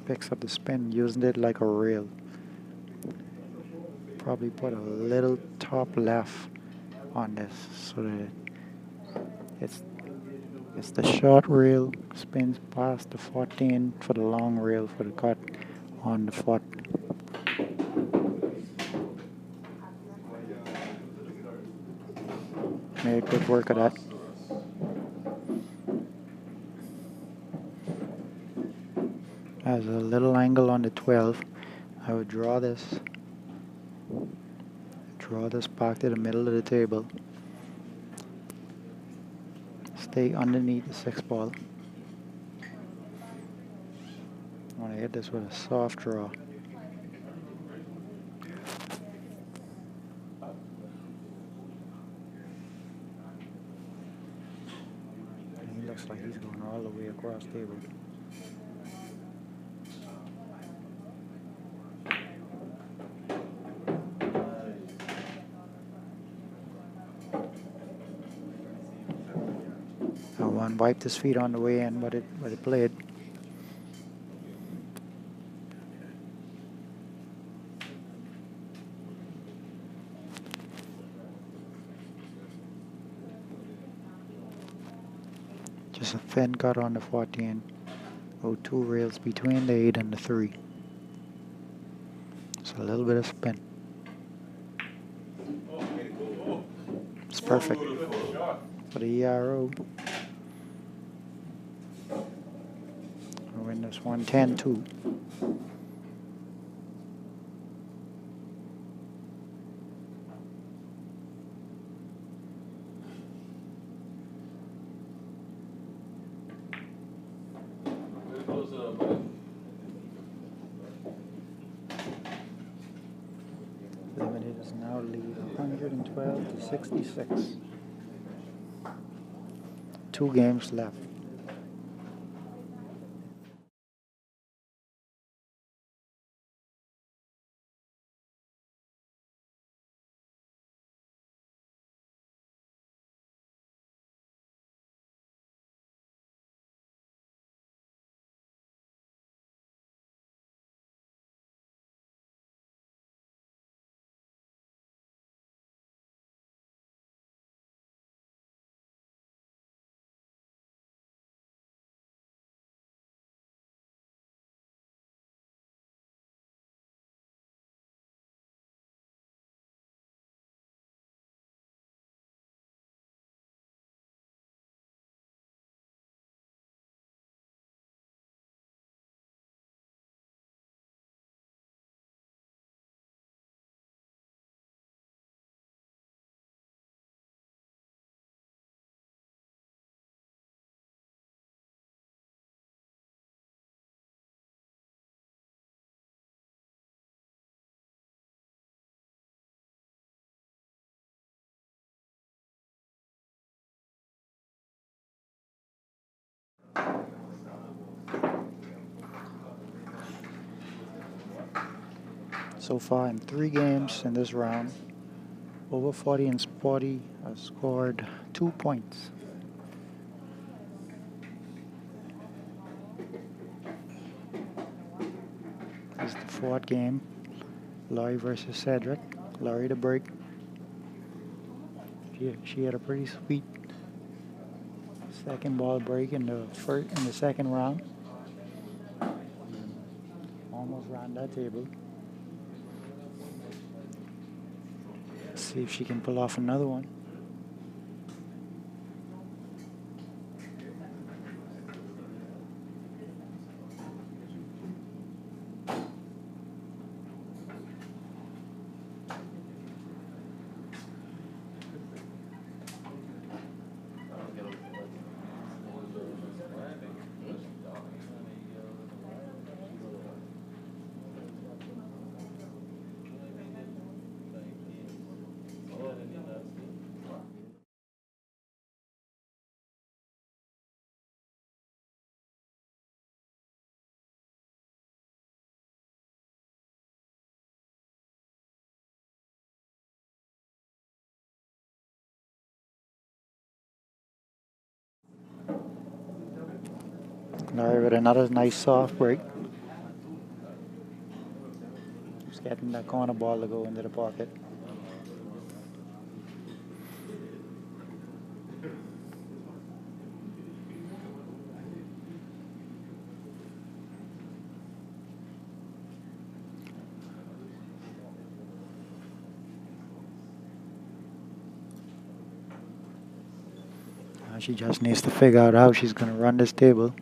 picks up the spin, using it like a rail. Probably put a little top left on this so that It's the short rail, spins past the 14 for the long rail for the cut on the 4. Made good work of that. As a little angle on the 12, I would draw this back to the middle of the table. Stay underneath the 6 ball. I want to hit this with a soft draw. And he looks like he's going all the way across table. One wiped his feet on the way in, but it played. Just a thin cut on the 14. Oh, 2 rails between the 8 and the 3. So a little bit of spin. It's perfect for the ERO. I'll win this one 10-2. Eliminators now lead 112 to 66. 2 games left. So far in 3 games in this round, Over 40 and Sporty have scored 2 points. This is the 4th game. Laurie versus Cedric. Laurie to break. She had a pretty sweet second ball break in the second round. Almost ran that table. Let's see if she can pull off another one. Laurie with another nice soft break. Just getting that corner ball to go into the pocket. she just needs to figure out how she's going to run this table.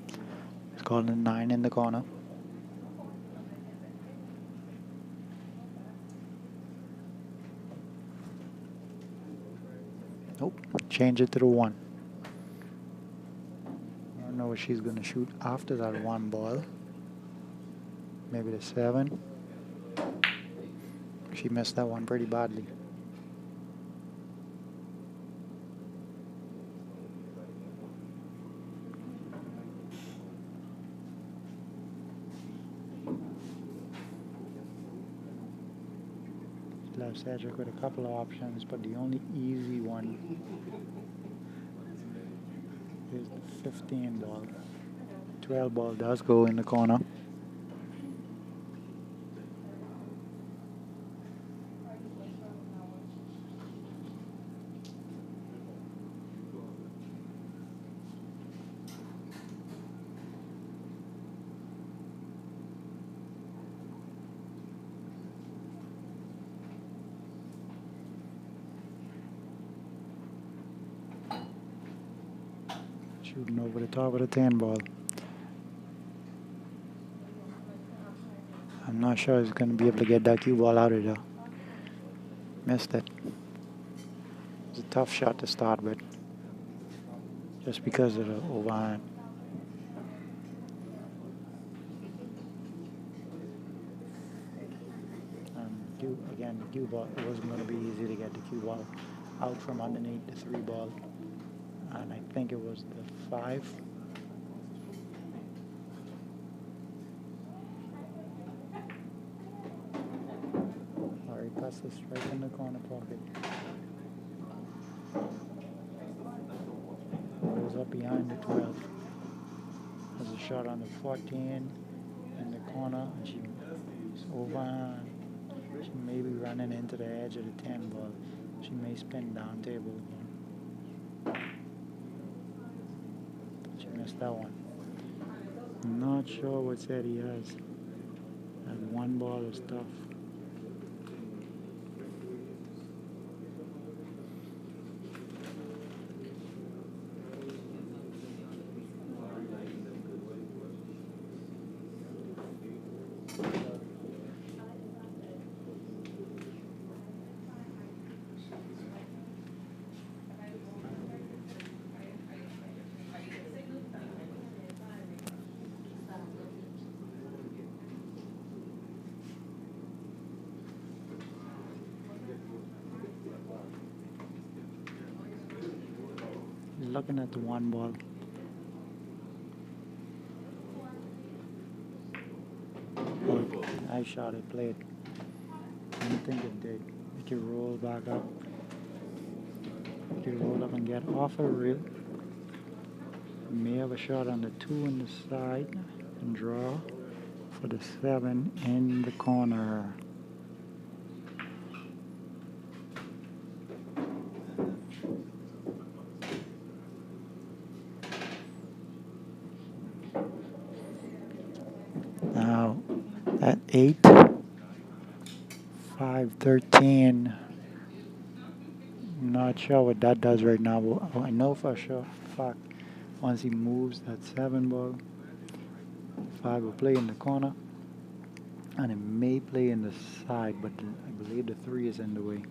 It's called a 9 in the corner. Nope, change it to the 1. I don't know what she's going to shoot after that 1 ball. Maybe the 7. She missed that one pretty badly. Left Cedric with a couple of options, but the only easy one is the 15 ball. 12 ball does go in the corner. Shooting over the top of the 10 ball. I'm not sure he's going to be able to get that cue ball out of there. Missed it. It's a tough shot to start with, just because of the overhand. Again, the cue ball, it wasn't going to be easy to get the cue ball out from underneath the 3 ball. And I think it was the 5. Sorry, pass this right in the corner pocket. Goes up behind the 12. There's a shot on the 14 in the corner, and she's over. She may be running into the edge of the 10 ball. She may spin down table again. She missed that one. I'm not sure what set he has. That 1 ball is tough. Looking at the 1 ball. Oh, nice shot it played. I don't think it did. It could roll back up. It could roll up and get off a reel. May have a shot on the 2 in the side and draw for the 7 in the corner. Now at 8, 5, 13. I'm not sure what that does right now, but I know for sure fact once he moves that 7 ball, 5 will play in the corner, and it may play in the side, but I believe the 3 is in the way.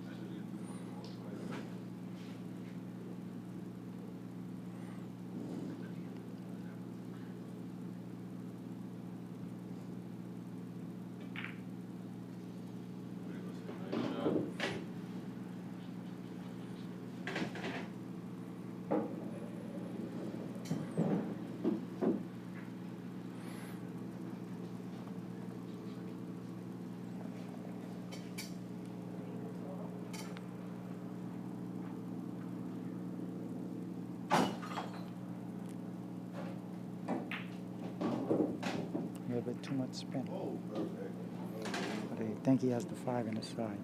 A bit too much spin. But I think he has the 5 in his side.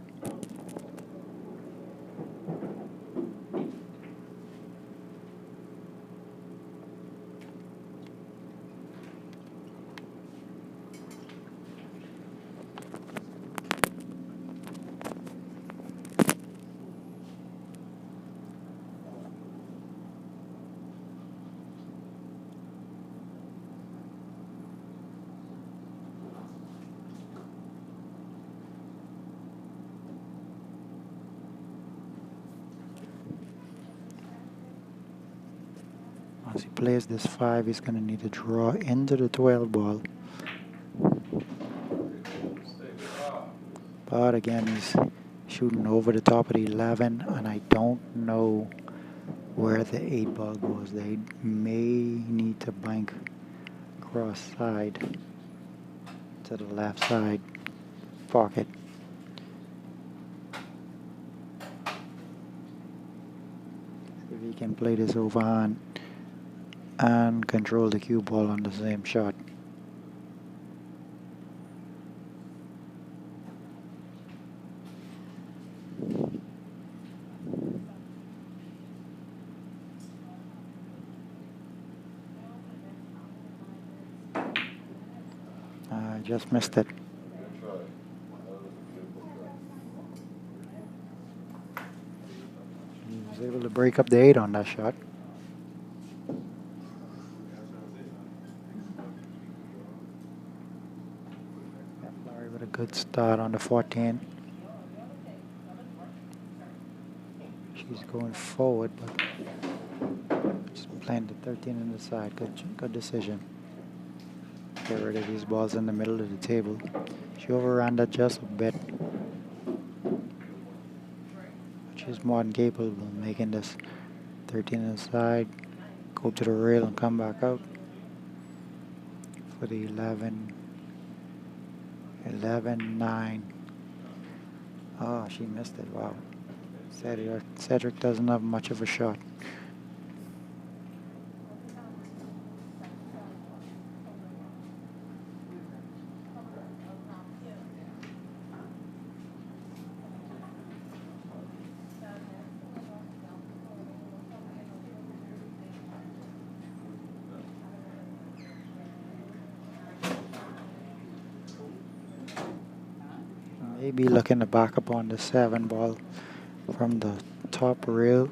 Once he plays this 5, he's going to need to draw into the 12 ball. But again, he's shooting over the top of the 11, and I don't know where the 8 ball goes. They may need to bank cross side to the left side pocket. If he can play this overhand and control the cue ball on the same shot. I just missed it. He was able to break up the 8 on that shot. Larry with a good start on the 14. She's going forward, but just playing the 13 on the side. Good decision. Get rid of these balls in the middle of the table. She overran that just a bit. She's more than capable of making this 13 on the side, go to the rail and come back out for the 11, 9. Oh, she missed it. Wow. Cedric doesn't have much of a shot. Maybe looking to back up on the 7 ball from the top rail.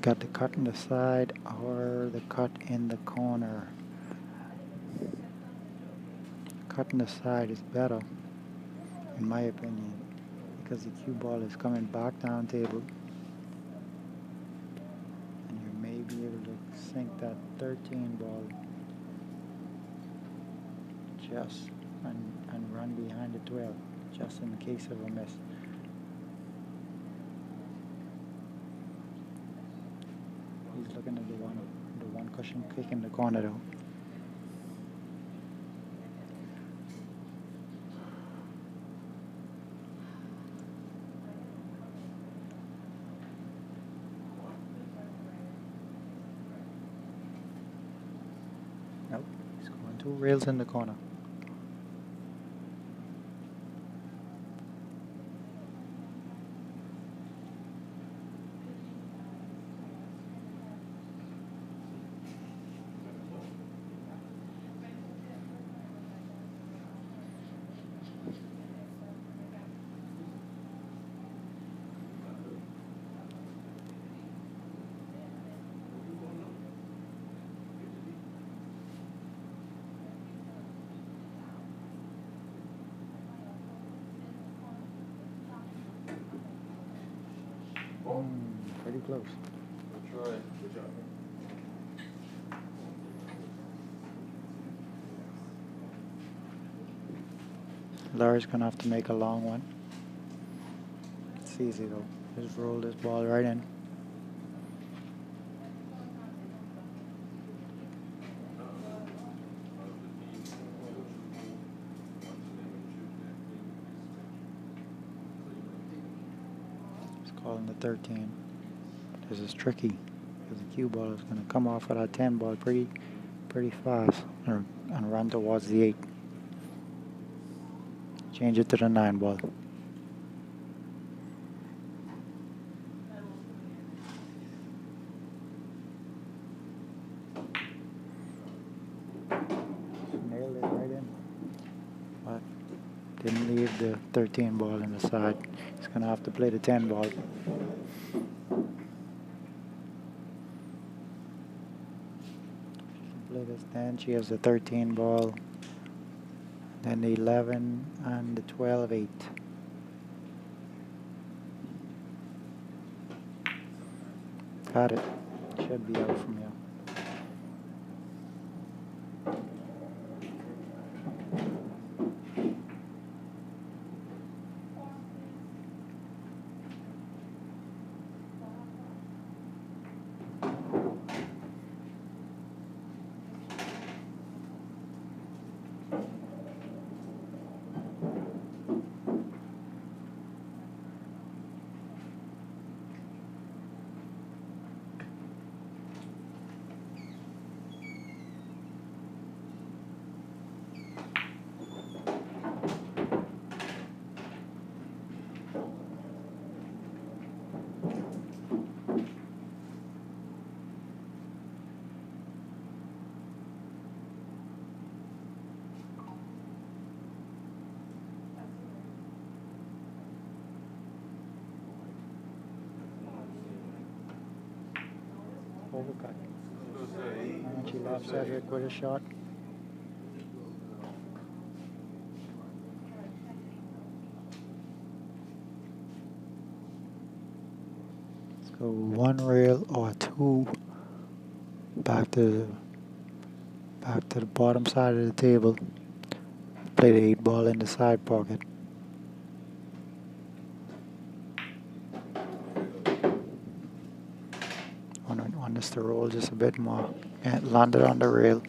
Got the cut in the side or the cut in the corner. Cut in the side is better, in my opinion, because the cue ball is coming back down table. And you may be able to sink that 13 ball just and run behind the 12, just in case of a miss. He's looking at the one cushion kick in the corner though. Nope, he's going 2 rails in the corner. Pretty close. Good job. Larry's gonna have to make a long one. It's easy though. Just roll this ball right in. He's calling the 13. This is tricky because the cue ball is going to come off of that 10 ball pretty fast and run towards the 8. Change it to the 9 ball. Nailed it right in. But didn't leave the 13 ball in the side. He's going to have to play the 10 ball. This 10, she has the 13 ball, then the 11 and the 12, 8. Got it. Should be out from here. Overcut. And she left Cedric with a shot. Let's go one rail or two back to the bottom side of the table. Play the 8 ball in the side pocket. Want this to roll just a bit more. And landed on the rail.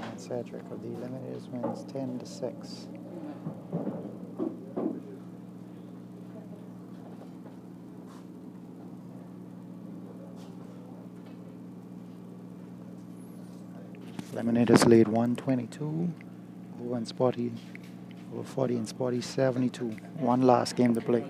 And Cedric of the Eliminators wins 10-6. Eliminators lead 122 over in Sporty, over 40 in Sporty 72. One last game to play.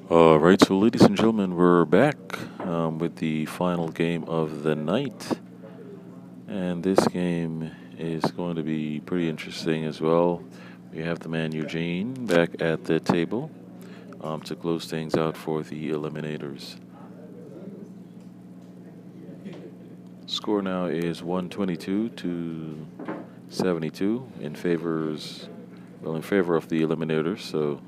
All right, so ladies and gentlemen, we're back with the final game of the night. And this game is going to be pretty interesting as well. We have the man Eugene back at the table to close things out for the Eliminators. Score now is 122-72 in favor of the Eliminators. So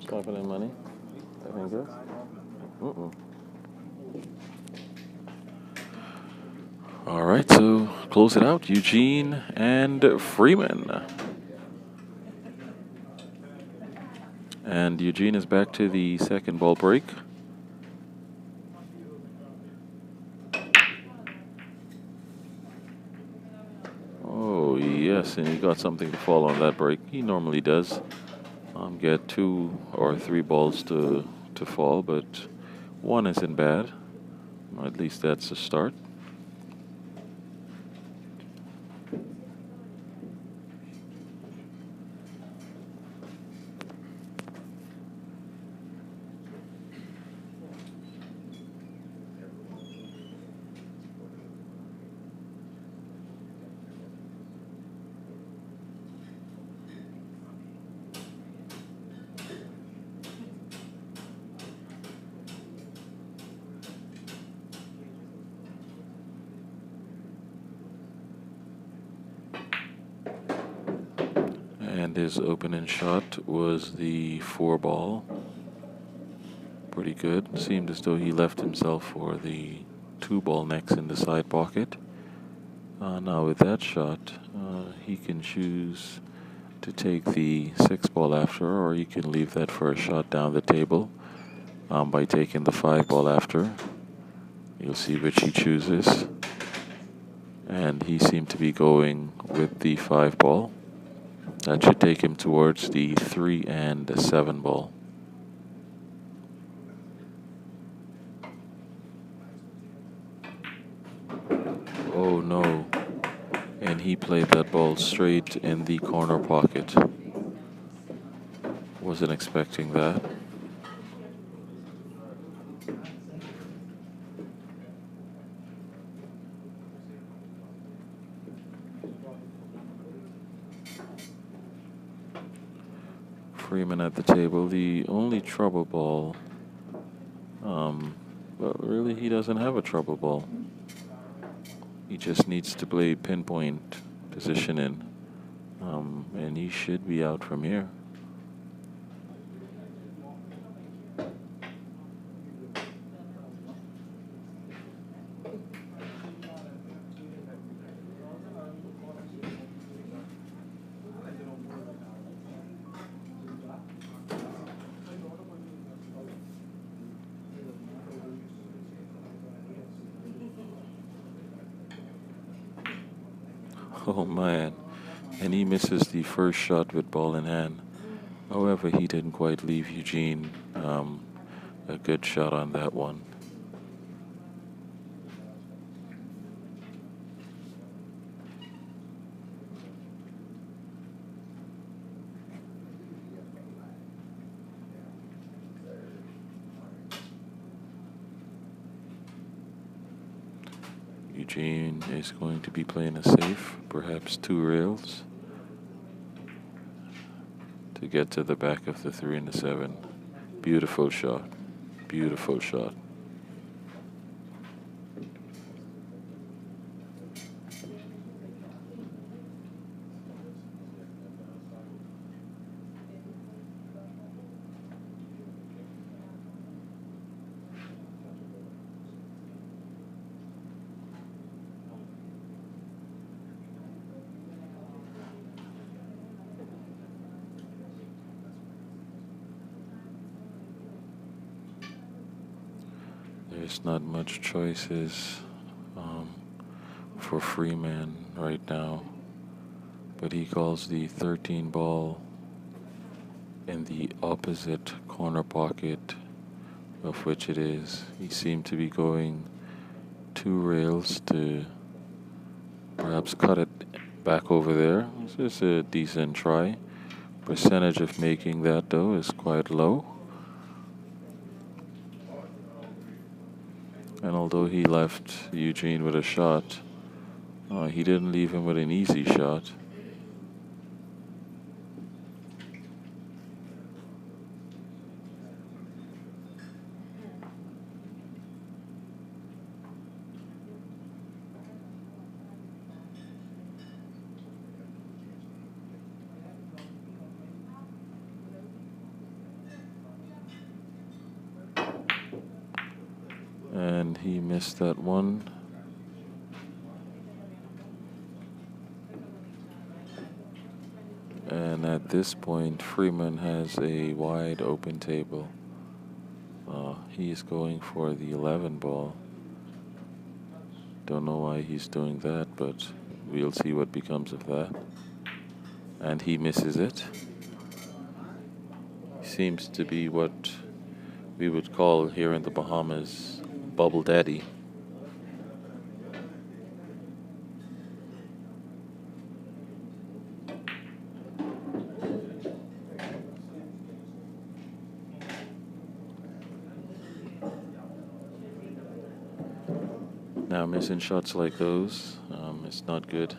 Stopping in money. I think so. All right, so close it out, Eugene and Freeman. And Eugene is back to the second ball break. Oh, yes, and he got something to fall on that break. He normally does. Get 2 or 3 balls to fall, but 1 isn't bad. At least that's a start. And his opening shot was the 4-ball. Pretty good. Seemed as though he left himself for the 2-ball next in the side pocket. Now with that shot, he can choose to take the 6-ball after, or he can leave that for a shot down the table by taking the 5-ball after. You'll see which he chooses. And he seemed to be going with the 5-ball. That should take him towards the 3 and the 7-ball. Oh no. And he played that ball straight in the corner pocket. Wasn't expecting that. Freeman at the table. The only trouble ball, well, really he doesn't have a trouble ball. He just needs to play pinpoint positioning, and he should be out from here. Oh man, and he misses the first shot with ball in hand. However, he didn't quite leave Eugene a good shot on that one. Eugene is going to be playing a safe, perhaps 2 rails, to get to the back of the 3 and the 7. Beautiful shot. Beautiful shot. There's not much choices for Freeman right now, but he calls the 13 ball in the opposite corner pocket of which it is. He seemed to be going 2 rails to perhaps cut it back over there. This is a decent try. Percentage of making that though is quite low. And although he left Eugene with a shot, he didn't leave him with an easy shot. And he missed that one. And at this point, Freeman has a wide open table. He is going for the 11 ball. Don't know why he's doing that, but we'll see what becomes of that. And he misses it. Seems to be what we would call here in the Bahamas Bubble Daddy. Now missing shots like those, it's not good.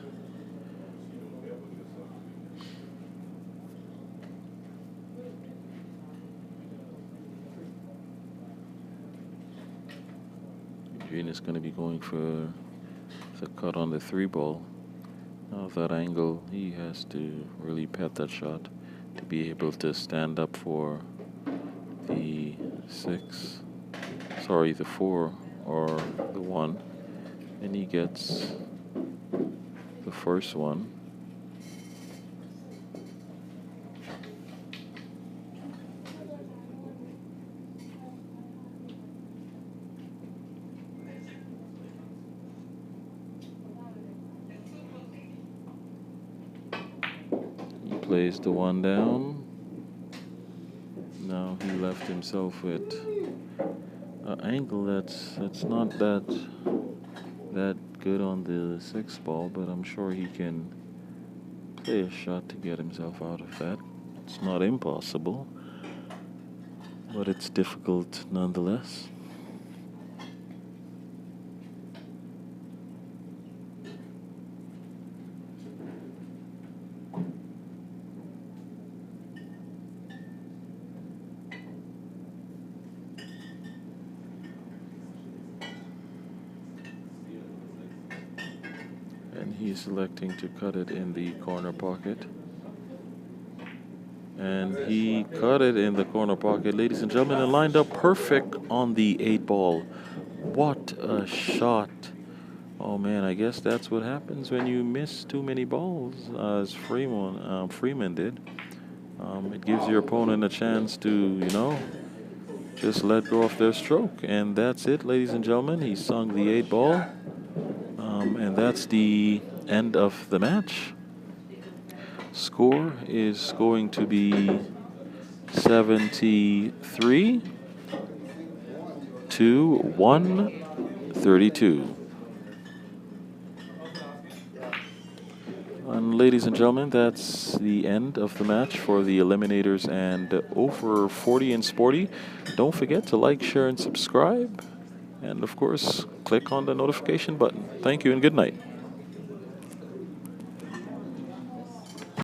Eugene is going to be going for the cut on the 3 ball. of that angle. He has to really pet that shot to be able to stand up for the 6, sorry, the 4 or the 1, and he gets the first one. He plays the 1 down. Now he left himself with an angle that's not that good on the 6 ball, but I'm sure he can play a shot to get himself out of that. It's not impossible, but it's difficult nonetheless. And he's electing to cut it in the corner pocket. And he cut it in the corner pocket, ladies and gentlemen, and lined up perfect on the 8 ball. What a shot. Oh man, I guess that's what happens when you miss too many balls, as Freeman did. It gives your opponent a chance to, you know, just let go of their stroke. And that's it, ladies and gentlemen. He sung the 8 ball. And that's the end of the match. Score is going to be 73 to 132. And ladies and gentlemen, that's the end of the match for the Eliminators and over 40 and Sporty. Don't forget to like, share, and subscribe. And of course, click on the notification button. Thank you and good night.